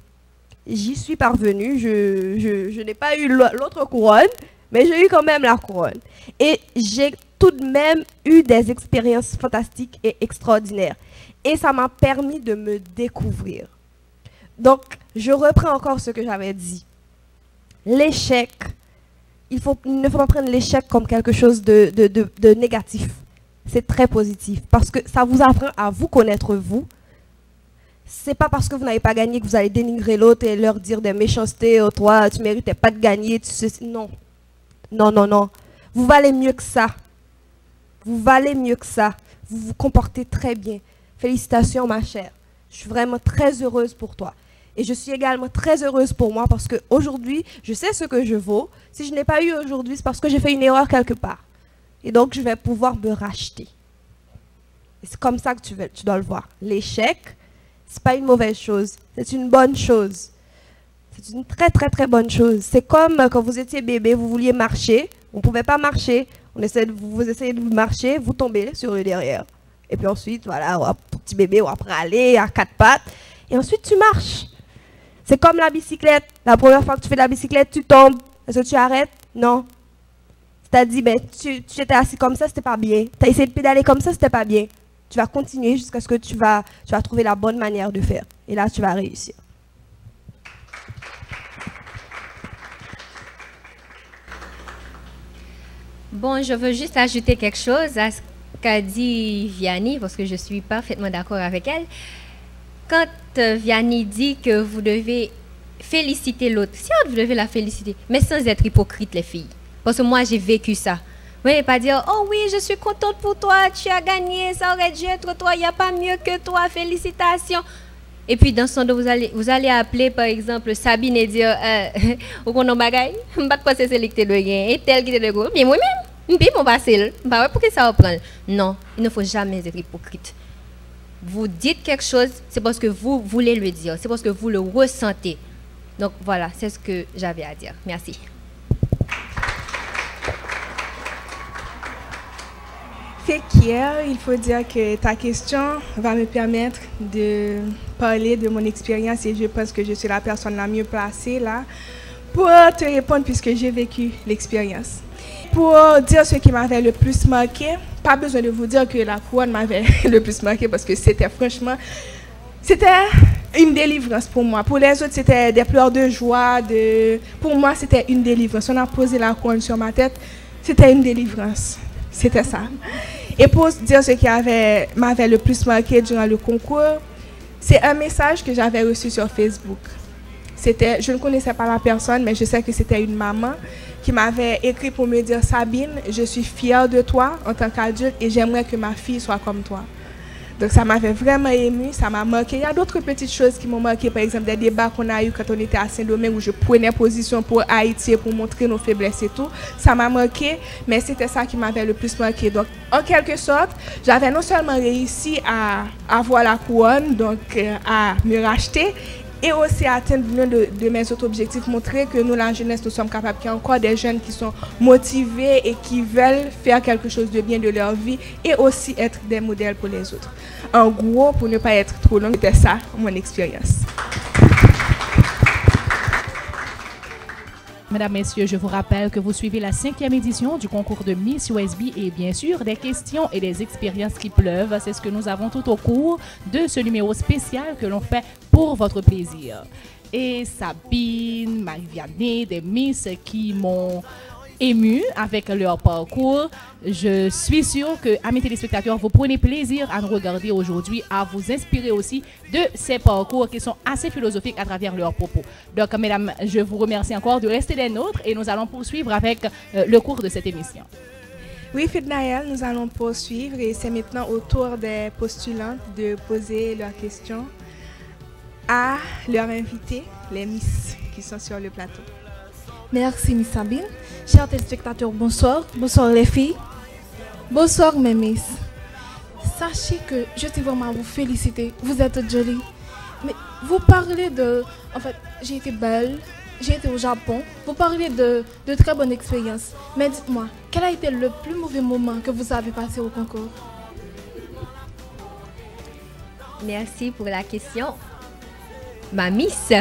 Je n'ai pas eu l'autre couronne, mais j'ai eu quand même la couronne. Et j'ai tout de même eu des expériences fantastiques et extraordinaires. Et ça m'a permis de me découvrir. Donc, je reprends encore ce que j'avais dit. L'échec... Il ne faut pas prendre l'échec comme quelque chose de négatif. C'est très positif parce que ça vous apprend à vous connaître vous. C'est pas parce que vous n'avez pas gagné que vous allez dénigrer l'autre et leur dire des méchancetés. Oh, toi, tu méritais pas de gagner. Non. Non. Vous valez mieux que ça. Vous vous comportez très bien. Félicitations, ma chère. Je suis vraiment très heureuse pour toi. Et je suis également très heureuse pour moi parce qu'aujourd'hui, je sais ce que je vaux. Si je n'ai pas eu aujourd'hui, c'est parce que j'ai fait une erreur quelque part. Et donc, je vais pouvoir me racheter. Et c'est comme ça que tu dois le voir. L'échec, ce n'est pas une mauvaise chose. C'est une bonne chose. C'est une très, très, très bonne chose. C'est comme quand vous étiez bébé, vous vouliez marcher. On ne pouvait pas marcher. Vous essayez de marcher, vous tombez sur le derrière. Et puis ensuite, voilà, petit bébé, on va aller à 4 pattes. Et ensuite, tu marches. C'est comme la bicyclette. La première fois que tu fais de la bicyclette, tu tombes. Est-ce que tu arrêtes? Non. C'est-à-dire, ben, tu étais assis comme ça, c'était pas bien. Tu as essayé de pédaler comme ça, c'était pas bien. Tu vas continuer jusqu'à ce que tu vas trouver la bonne manière de faire. Et là, tu vas réussir. Bon, je veux juste ajouter quelque chose à ce qu'a dit Vianney, parce que je suis parfaitement d'accord avec elle. Quand Vianney dit que vous devez féliciter l'autre, si vous devez la féliciter, mais sans être hypocrite, les filles. Parce que moi, j'ai vécu ça. Oui, pas dire, oh oui, je suis contente pour toi, tu as gagné, ça aurait dû être toi, il n'y a pas mieux que toi, félicitations. Et puis dans ce temps, vous allez appeler par exemple Sabine et dire, au qu'on en bagaille, je ne sais pas c'est sélecté de gain, et tel qui est de gros, mais moi-même, je mon passé, bah ouais, pour que ça reprenne. Non, il ne faut jamais être hypocrite. Vous dites quelque chose, c'est parce que vous voulez le dire, c'est parce que vous le ressentez. Donc voilà, c'est ce que j'avais à dire. Merci. Fékier, il faut dire que ta question va me permettre de parler de mon expérience et je pense que je suis la personne la mieux placée là pour te répondre puisque j'ai vécu l'expérience. Pour dire ce qui m'avait le plus marqué, pas besoin de vous dire que la couronne m'avait le plus marqué parce que c'était franchement, c'était une délivrance pour moi. Pour les autres, c'était des pleurs de joie. Pour moi, c'était une délivrance. On a posé la couronne sur ma tête, c'était une délivrance. C'était ça. Et pour dire ce qui m'avait le plus marqué durant le concours, c'est un message que j'avais reçu sur Facebook. Je ne connaissais pas la personne, mais je sais que c'était une maman qui m'avait écrit pour me dire « Sabine, je suis fière de toi en tant qu'adulte et j'aimerais que ma fille soit comme toi ». Donc ça m'avait vraiment ému, ça m'a marqué. Il y a d'autres petites choses qui m'ont marqué, par exemple des débats qu'on a eu quand on était à Saint-Domingue où je prenais position pour Haïti pour montrer nos faiblesses et tout. Ça m'a marqué, mais c'était ça qui m'avait le plus marqué. Donc en quelque sorte, j'avais non seulement réussi à avoir la couronne, donc à me racheter, et aussi atteindre l'un de mes autres objectifs, montrer que nous, la jeunesse, nous sommes capables, qu'il y a encore des jeunes qui sont motivés et qui veulent faire quelque chose de bien de leur vie et aussi être des modèles pour les autres. En gros, pour ne pas être trop long, c'était ça mon expérience. Mesdames, Messieurs, je vous rappelle que vous suivez la 5e édition du concours de Miss USB et bien sûr des questions et des expériences qui pleuvent. C'est ce que nous avons tout au cours de ce numéro spécial que l'on fait pour votre plaisir. Et Sabine, Marie-Vianney, des Miss qui m'ont ému avec leur parcours. Je suis sûre que, amis téléspectateurs, vous prenez plaisir à nous regarder aujourd'hui, à vous inspirer aussi de ces parcours qui sont assez philosophiques à travers leurs propos. Donc, mesdames, je vous remercie encore de rester des nôtres et nous allons poursuivre avec le cours de cette émission. Oui, Fidnaël, nous allons poursuivre et c'est maintenant au tour des postulantes de poser leurs questions à leurs invités, les Miss qui sont sur le plateau. Merci, Miss Sabine. Chers téléspectateurs, bonsoir. Bonsoir, les filles. Bonsoir, mes Miss. Sachez que je tiens vraiment à vous féliciter. Vous êtes jolie. Mais vous parlez de... En fait, j'ai été belle. J'ai été au Japon. Vous parlez de très bonnes expériences. Mais dites-moi, quel a été le plus mauvais moment que vous avez passé au concours? Merci pour la question. Ma Miss.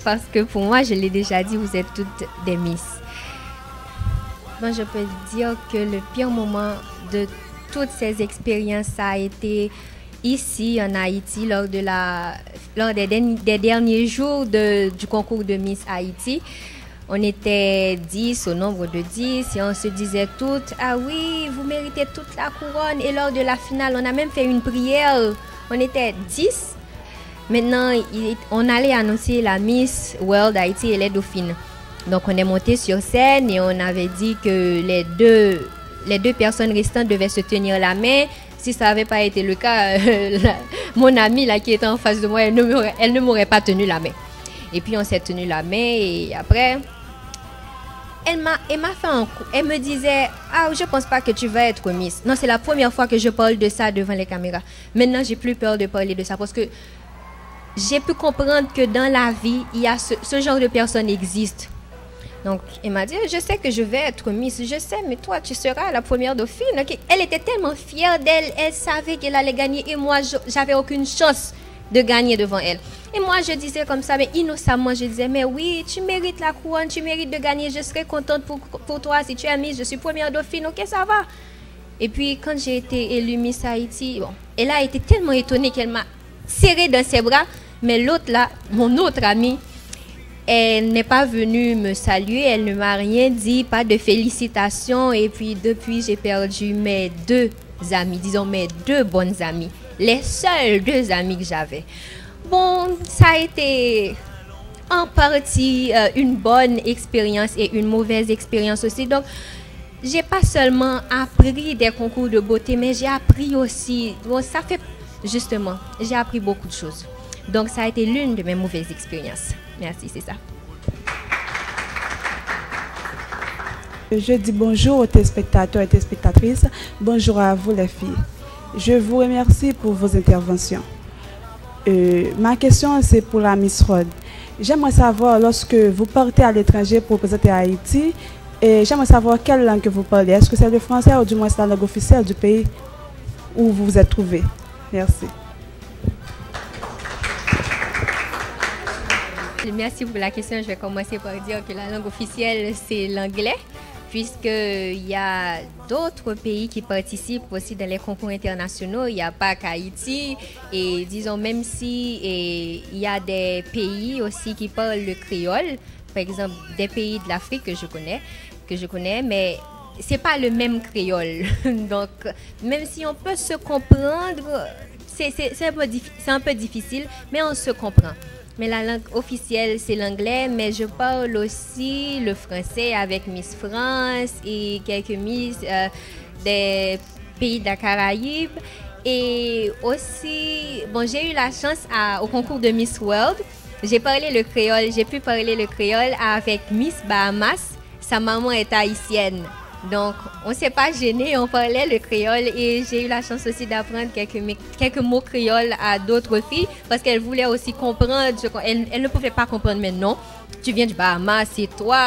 Parce que pour moi, je l'ai déjà dit, vous êtes toutes des Miss. Bon, je peux dire que le pire moment de toutes ces expériences, ça a été ici en Haïti, lors des derniers jours du concours de Miss Haïti. On était 10, au nombre de 10, et on se disait toutes, ah oui, vous méritez toute la couronne. Et lors de la finale, on a même fait une prière. On était 10. Maintenant, on allait annoncer la Miss World Haïti et les Dauphines. Donc, on est monté sur scène et on avait dit que les deux personnes restantes devaient se tenir la main. Si ça n'avait pas été le cas, mon amie là, qui était en face de moi, elle ne m'aurait pas tenu la main. Et puis, on s'est tenu la main et après, elle m'a fait un coup. Elle me disait, ah, je ne pense pas que tu vas être Miss. Non, c'est la première fois que je parle de ça devant les caméras. Maintenant, j'ai plus peur de parler de ça parce que j'ai pu comprendre que dans la vie, il y a ce genre de personnes existent. Donc, elle m'a dit, je sais que je vais être Miss, je sais, mais toi, tu seras la première dauphine. Okay. Elle était tellement fière d'elle, elle savait qu'elle allait gagner et moi, j'avais aucune chance de gagner devant elle. Et moi, je disais comme ça, mais innocemment, je disais, mais oui, tu mérites la couronne, tu mérites de gagner, je serais contente pour toi si tu es Miss, je suis première dauphine, ok, ça va. Et puis, quand j'ai été élue Miss Haïti, bon, elle a été tellement étonnée qu'elle m'a serrée dans ses bras. Mais l'autre là, mon autre amie, elle n'est pas venue me saluer, elle ne m'a rien dit, pas de félicitations. Et puis depuis, j'ai perdu mes 2 amies, disons mes 2 bonnes amies, les seules 2 amies que j'avais. Bon, ça a été en partie une bonne expérience et une mauvaise expérience aussi. Donc, j'ai pas seulement appris des concours de beauté, mais j'ai appris aussi, bon, ça fait justement, j'ai appris beaucoup de choses. Donc ça a été l'une de mes mauvaises expériences. Merci, c'est ça. Je dis bonjour aux téléspectateurs et téléspectatrices. Bonjour à vous les filles. Je vous remercie pour vos interventions. Ma question c'est pour la Miss Rod. J'aimerais savoir, lorsque vous partez à l'étranger pour représenter Haïti, j'aimerais savoir quelle langue que vous parlez. Est-ce que c'est le français ou du moins c'est la langue officielle du pays où vous vous êtes trouvé? Merci. Merci pour la question. Je vais commencer par dire que la langue officielle, c'est l'anglais, puisqu'il y a d'autres pays qui participent aussi dans les concours internationaux. Il n'y a pas qu'Haïti. Et disons, même si il y a des pays aussi qui parlent le créole, par exemple, des pays de l'Afrique que je connais, mais c'est pas le même créole. Donc, même si on peut se comprendre, c'est un peu difficile, mais on se comprend. Mais la langue officielle, c'est l'anglais, mais je parle aussi le français avec Miss France et quelques Miss des pays de la Caraïbe. Et aussi, bon, j'ai eu la chance au concours de Miss World. J'ai pu parler le créole avec Miss Bahamas. Sa maman est haïtienne. Donc, on ne s'est pas gêné, on parlait le créole et j'ai eu la chance aussi d'apprendre quelques mots créoles à d'autres filles parce qu'elles voulaient aussi comprendre. Elles ne pouvaient pas comprendre, mais non, tu viens du Bahamas, c'est toi.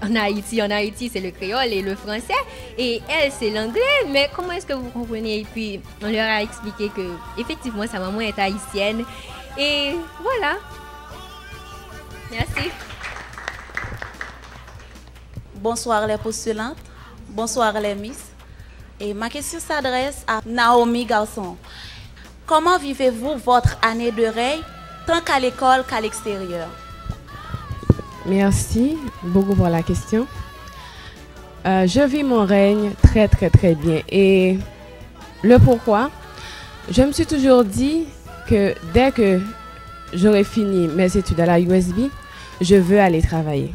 En Haïti, c'est le créole et le français. Et elle, c'est l'anglais. Mais comment est-ce que vous comprenez? Et puis, on leur a expliqué que effectivement, sa maman est haïtienne. Et voilà. Merci. Bonsoir les postulantes. Bonsoir les Miss. Et ma question s'adresse à Naomi Garçon. Comment vivez-vous votre année de règne, tant qu'à l'école qu'à l'extérieur? Merci beaucoup pour la question. Je vis mon règne très très bien. Et le pourquoi, je me suis toujours dit que dès que j'aurai fini mes études à la USB, je veux aller travailler.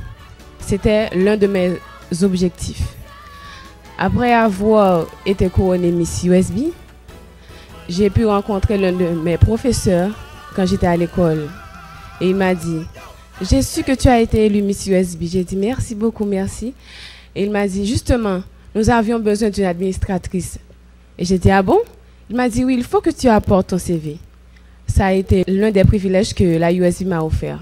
C'était l'un de mes objectifs. Après avoir été couronnée Miss USB, j'ai pu rencontrer l'un de mes professeurs quand j'étais à l'école. Et il m'a dit, j'ai su que tu as été élue Miss USB. J'ai dit, merci beaucoup, merci. Et il m'a dit, justement, nous avions besoin d'une administratrice. Et j'ai dit, ah bon? Il m'a dit, oui, il faut que tu apportes ton CV. Ça a été l'un des privilèges que la USB m'a offert.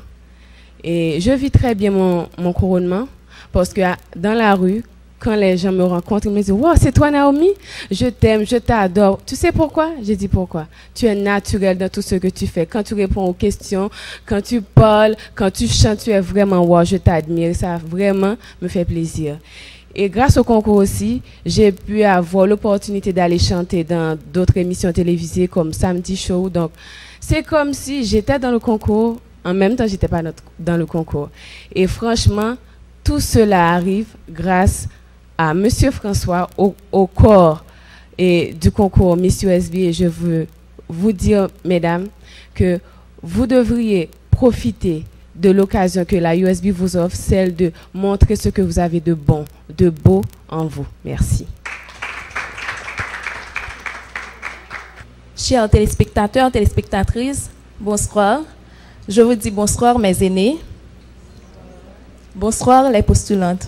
Et je vis très bien mon couronnement parce que dans la rue, quand les gens me rencontrent, ils me disent « Wow, c'est toi Naomi? Je t'aime, je t'adore. » Tu sais pourquoi? J'ai dit pourquoi? Tu es naturel dans tout ce que tu fais. Quand tu réponds aux questions, quand tu parles, quand tu chantes, tu es vraiment « Wow, je t'admire. » Ça vraiment me fait plaisir. Et grâce au concours aussi, j'ai pu avoir l'opportunité d'aller chanter dans d'autres émissions télévisées comme Samedi Show. Donc, c'est comme si j'étais dans le concours, en même temps, j'étais pas dans le concours. Et franchement, tout cela arrive grâce à Monsieur François, au corps et du concours Miss USB. Et je veux vous dire, mesdames, que vous devriez profiter de l'occasion que la USB vous offre, celle de montrer ce que vous avez de bon, de beau en vous. Merci. Chers téléspectateurs, téléspectatrices, bonsoir. Je vous dis bonsoir mes aînés. Bonsoir les postulantes.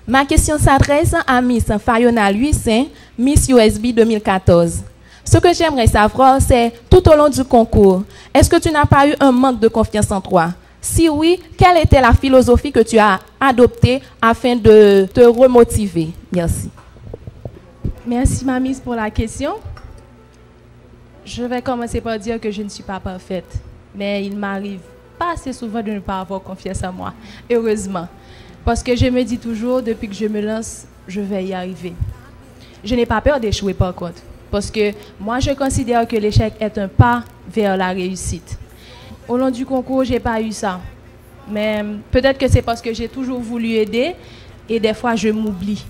Ma question s'adresse à Miss Fayona Luissin, Miss USB 2014. Ce que j'aimerais savoir, c'est tout au long du concours, est-ce que tu n'as pas eu un manque de confiance en toi? Si oui, quelle était la philosophie que tu as adoptée afin de te remotiver? Merci. Merci, ma Miss, pour la question. Je vais commencer par dire que je ne suis pas parfaite, mais il m'arrive pas assez souvent de ne pas avoir confiance en moi, heureusement. Parce que je me dis toujours, depuis que je me lance, je vais y arriver. Je n'ai pas peur d'échouer par contre, parce que moi je considère que l'échec est un pas vers la réussite. Au long du concours, je n'ai pas eu ça. Mais peut-être que c'est parce que j'ai toujours voulu aider et des fois je m'oublie.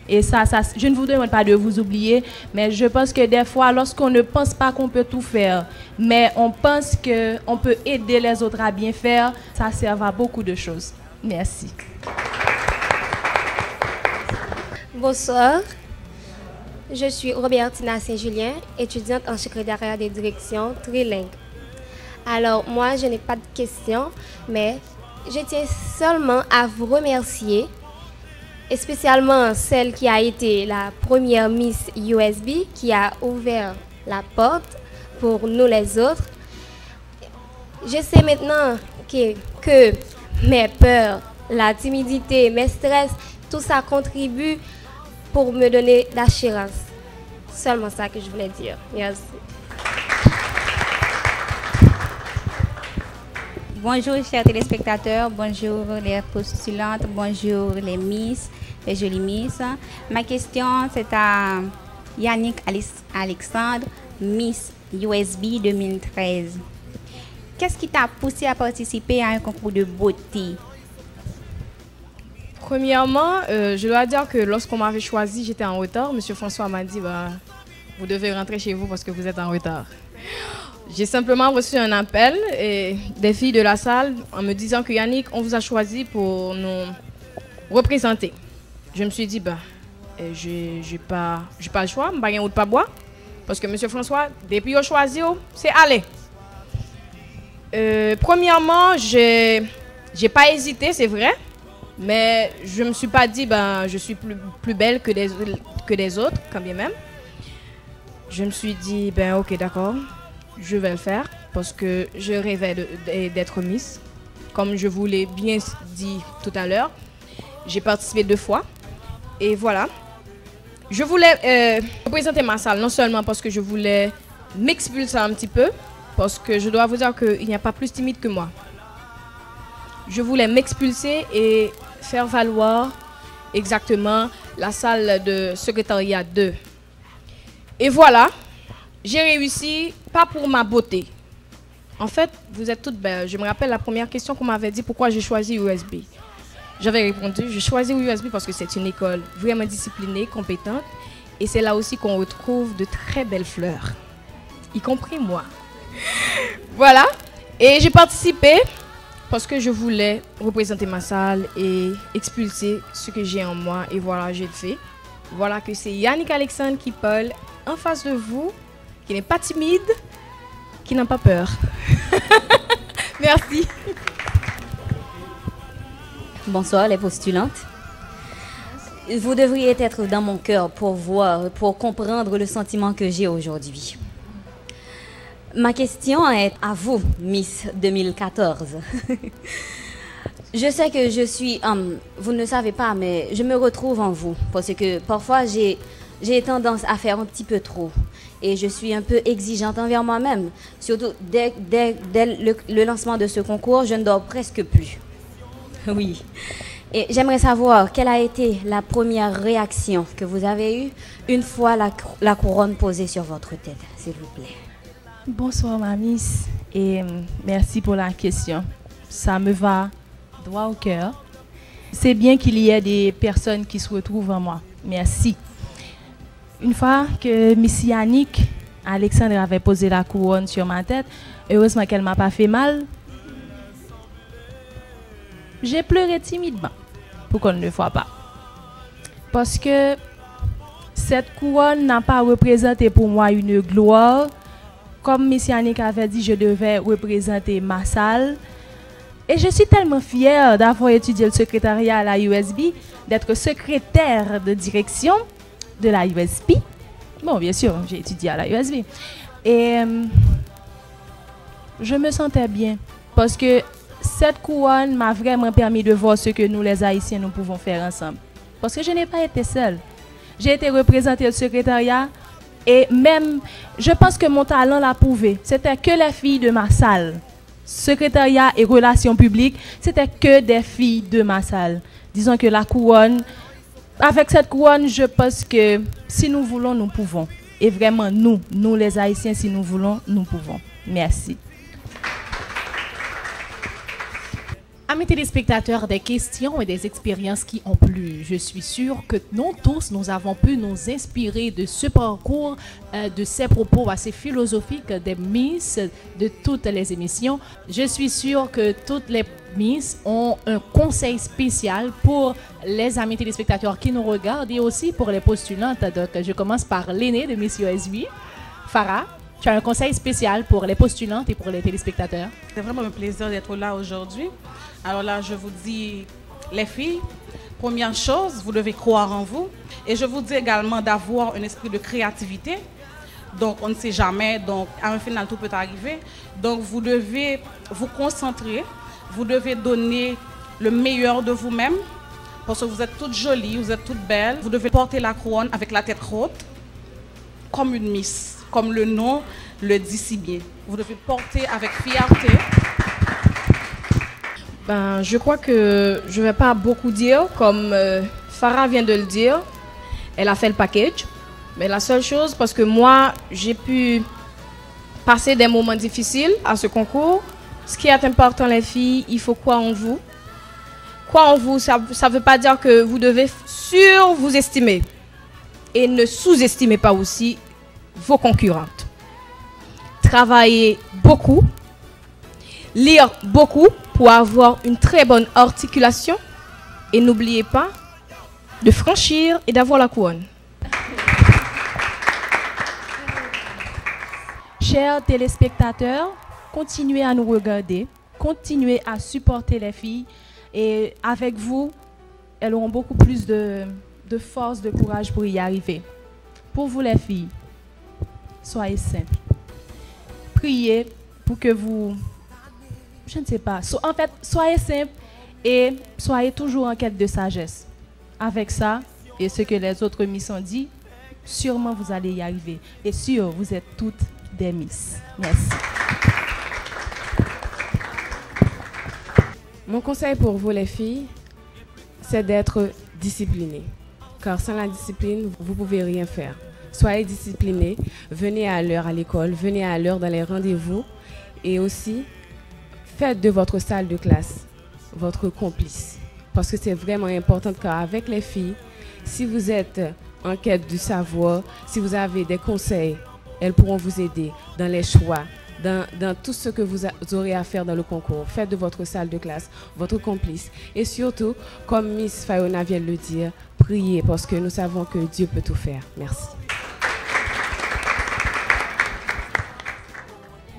Et ça, je ne vous demande pas de vous oublier, mais je pense que des fois, lorsqu'on ne pense pas qu'on peut tout faire, mais on pense qu'on peut aider les autres à bien faire, ça sert à beaucoup de choses. Merci. Bonsoir. Je suis Robertina Saint-Julien, étudiante en secrétariat de direction trilingue. Alors, moi, je n'ai pas de questions, mais je tiens seulement à vous remercier, et spécialement celle qui a été la première Miss USB, qui a ouvert la porte pour nous les autres. Je sais maintenant que mes peurs, la timidité, mes stress, tout ça contribue pour me donner l'assurance. Seulement ça que je voulais dire. Merci. Bonjour chers téléspectateurs, bonjour les postulantes, bonjour les Miss, les jolies Miss. Ma question c'est à Yannick Alexandre, Miss USB 2013. Qu'est-ce qui t'a poussé à participer à un concours de beauté? Premièrement, je dois dire que lorsqu'on m'avait choisi, j'étais en retard. Monsieur François m'a dit, vous devez rentrer chez vous parce que vous êtes en retard. J'ai simplement reçu un appel des filles de la salle en me disant que Yannick, on vous a choisi pour nous représenter. Je me suis dit, j'ai pas le choix, je n'ai pas boire. Parce que Monsieur François, depuis qu'il a choisi, c'est aller. Premièrement, j'ai pas hésité, c'est vrai. Mais je ne me suis pas dit, je suis plus belle que des autres, quand bien même. Je me suis dit, ok, d'accord, je vais le faire parce que je rêvais d'être Miss. Comme je vous l'ai bien dit tout à l'heure, j'ai participé 2 fois. Et voilà. Je voulais représenter ma salle, non seulement parce que je voulais m'expulser un petit peu, parce que je dois vous dire qu'il n'y a pas plus timide que moi. Je voulais m'expulser et faire valoir exactement la salle de secrétariat 2. Et voilà, j'ai réussi, pas pour ma beauté. En fait, vous êtes toutes belles. Je me rappelle la première question qu'on m'avait dit, pourquoi j'ai choisi USB. J'avais répondu, j'ai choisi USB parce que c'est une école vraiment disciplinée, compétente. Et c'est là aussi qu'on retrouve de très belles fleurs, y compris moi. Voilà, et j'ai participé parce que je voulais représenter ma salle et expulser ce que j'ai en moi. Et voilà, j'ai le fait. Voilà que c'est Yannick Alexandre qui parle en face de vous, qui n'est pas timide, qui n'a pas peur. Merci. Bonsoir les postulantes. Vous devriez être dans mon cœur pour comprendre le sentiment que j'ai aujourd'hui. Ma question est à vous, Miss 2014. Je sais que je suis... vous ne le savez pas, mais je me retrouve en vous. Parce que parfois, j'ai tendance à faire un petit peu trop. Et je suis un peu exigeante envers moi-même. Surtout, dès le lancement de ce concours, je ne dors presque plus. Oui. Et j'aimerais savoir quelle a été la première réaction que vous avez eue une fois la couronne posée sur votre tête, s'il vous plaît. Bonsoir ma Miss et merci pour la question. Ça me va droit au cœur. C'est bien qu'il y ait des personnes qui se retrouvent en moi. Merci. Une fois que Miss Yannick Alexandre avait posé la couronne sur ma tête, heureusement qu'elle ne m'a pas fait mal, j'ai pleuré timidement pour qu'on ne le voit pas. Parce que cette couronne n'a pas représenté pour moi une gloire. Comme Miss Yannick avait dit, je devais représenter ma salle. Et je suis tellement fière d'avoir étudié le secrétariat à la USB, d'être secrétaire de direction de la USB. Bon, bien sûr, j'ai étudié à la USB. Et je me sentais bien parce que cette couronne m'a vraiment permis de voir ce que nous, les Haïtiens, nous pouvons faire ensemble. Parce que je n'ai pas été seule. J'ai été représentée au secrétariat. Et même, je pense que mon talent l'a prouvé. C'était que les filles de ma salle. Secrétariat et relations publiques, c'était que des filles de ma salle. Disons que la couronne, avec cette couronne, je pense que si nous voulons, nous pouvons. Et vraiment, nous les Haïtiens, si nous voulons, nous pouvons. Merci. Amis téléspectateurs, des questions et des expériences qui ont plu. Je suis sûre que nous tous, nous avons pu nous inspirer de ce parcours, de ces propos assez philosophiques des Miss de toutes les émissions. Je suis sûre que toutes les Miss ont un conseil spécial pour les amis téléspectateurs qui nous regardent et aussi pour les postulantes. Donc, je commence par l'aînée de Miss USB, Farah. Tu as un conseil spécial pour les postulantes et pour les téléspectateurs? C'est vraiment un plaisir d'être là aujourd'hui. Alors là, je vous dis, les filles, première chose, vous devez croire en vous. Et je vous dis également d'avoir un esprit de créativité. Donc, on ne sait jamais. Donc, à un final, tout peut arriver. Donc, vous devez vous concentrer. Vous devez donner le meilleur de vous-même. Parce que vous êtes toutes jolies, vous êtes toutes belles. Vous devez porter la couronne avec la tête haute, comme une Miss, comme le nom le dit si bien. Vous devez porter avec fierté. Ben, je crois que je ne vais pas beaucoup dire, comme Farah vient de le dire. Elle a fait le package. Mais la seule chose, parce que moi, j'ai pu passer des moments difficiles à ce concours. Ce qui est important, les filles, il faut croire en vous. Croire en vous, ça ne veut pas dire que vous devez vous estimer. Et ne sous-estimez pas aussi vos concurrentes. Travaillez beaucoup. Lire beaucoup pour avoir une très bonne articulation. Et n'oubliez pas de franchir et d'avoir la couronne. Chers téléspectateurs, continuez à nous regarder, continuez à supporter les filles et avec vous, elles auront beaucoup plus de force, de courage pour y arriver. Pour vous les filles, soyez simples. Priez pour que vous, je ne sais pas, en fait, soyez simples et soyez toujours en quête de sagesse. Avec ça, et ce que les autres Miss ont dit, sûrement vous allez y arriver. Et sûr, vous êtes toutes des Miss. Merci. Mon conseil pour vous les filles, c'est d'être disciplinées. Car sans la discipline, vous ne pouvez rien faire. Soyez disciplinés, venez à l'heure à l'école, venez à l'heure dans les rendez-vous et aussi faites de votre salle de classe votre complice. Parce que c'est vraiment important car avec les filles, si vous êtes en quête du savoir, si vous avez des conseils, elles pourront vous aider dans les choix, dans tout ce que vous aurez à faire dans le concours. Faites de votre salle de classe votre complice. Et surtout, comme Miss Fayona vient de le dire, priez parce que nous savons que Dieu peut tout faire. Merci.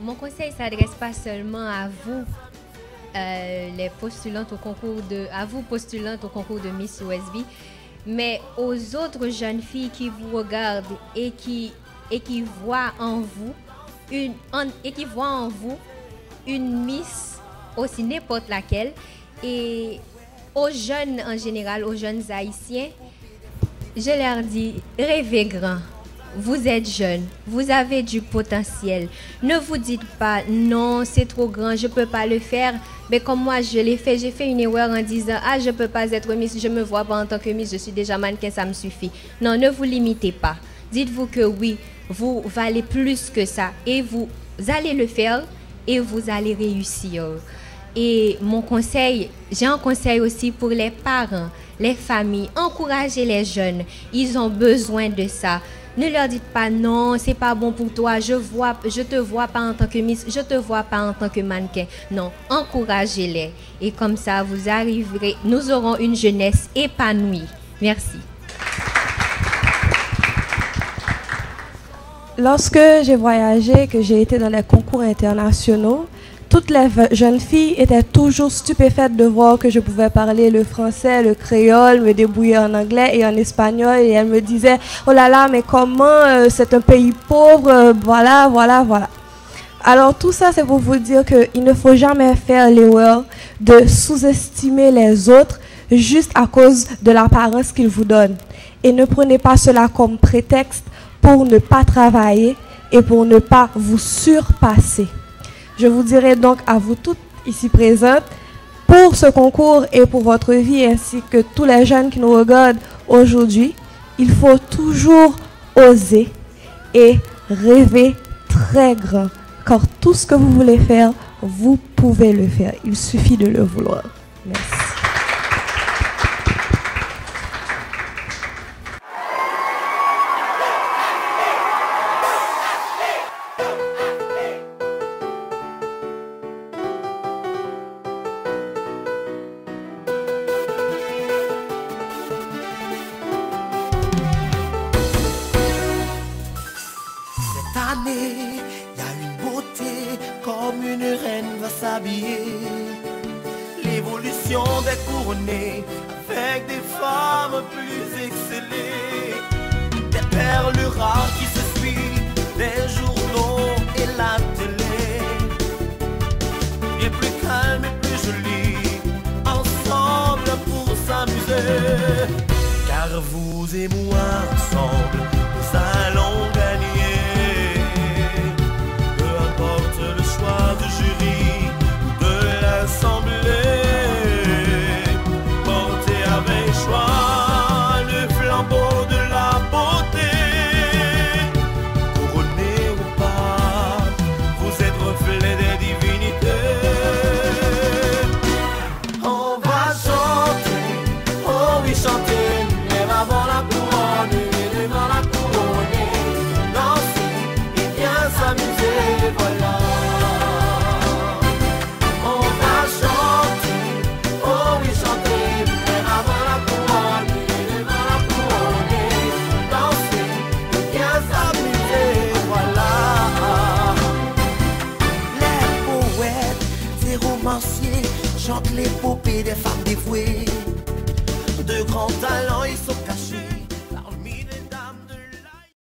Mon conseil ne s'adresse pas seulement à vous, les postulantes au concours postulantes au concours de Miss USB, mais aux autres jeunes filles qui vous regardent et qui voient en vous une Miss, aussi n'importe laquelle, et aux jeunes en général, aux jeunes haïtiens, je leur dis, rêvez grand. Vous êtes jeunes, vous avez du potentiel. Ne vous dites pas, non, c'est trop grand, je ne peux pas le faire. Mais comme moi, je l'ai fait, j'ai fait une erreur en disant, ah, je ne peux pas être Miss, je ne me vois pas en tant que Miss, je suis déjà mannequin, ça me suffit. Non, ne vous limitez pas. Dites-vous que oui, vous valez plus que ça et vous allez le faire et vous allez réussir. Et mon conseil, j'ai un conseil aussi pour les parents, les familles. Encouragez les jeunes, ils ont besoin de ça. Ne leur dites pas non, c'est pas bon pour toi, je te vois pas en tant que Miss, je te vois pas en tant que mannequin. Non, encouragez-les. Et comme ça, vous arriverez, nous aurons une jeunesse épanouie. Merci. Lorsque j'ai voyagé, que j'ai été dans les concours internationaux, toutes les jeunes filles étaient toujours stupéfaites de voir que je pouvais parler le français, le créole, me débrouiller en anglais et en espagnol. Et elles me disaient, oh là là, mais comment, c'est un pays pauvre, voilà. Alors tout ça, c'est pour vous dire qu'il ne faut jamais faire l'erreur de sous-estimer les autres juste à cause de l'apparence qu'ils vous donnent. Et ne prenez pas cela comme prétexte pour ne pas travailler et pour ne pas vous surpasser. Je vous dirai donc à vous toutes ici présentes, pour ce concours et pour votre vie, ainsi que tous les jeunes qui nous regardent aujourd'hui, il faut toujours oser et rêver très grand. Car tout ce que vous voulez faire, vous pouvez le faire. Il suffit de le vouloir. Merci. Cette année, il y a une beauté, comme une reine va s'habiller. L'évolution des couronnées, avec des femmes plus excellées. Des perles rares qui se suivent, des journaux et la télé. Bien plus calme et plus joli, ensemble pour s'amuser. Car vous et moi ensemble, nous allons gagner. Peu importe le choix du jury ou de l'assemblée, portez avec choix le flambeau de la beauté. Couronné ou pas, vous êtes reflet des divinités. On va chanter, oh oui chanter, même avant la couronne et devant la couronne. Danser et bien s'amuser, voilà. On va chanter, oh oui chanter, même avant la couronne et devant la couronne. Danser et bien s'amuser, voilà. Les poètes, ces romanciers chantent l'épopée des femmes dévouées, de grands talents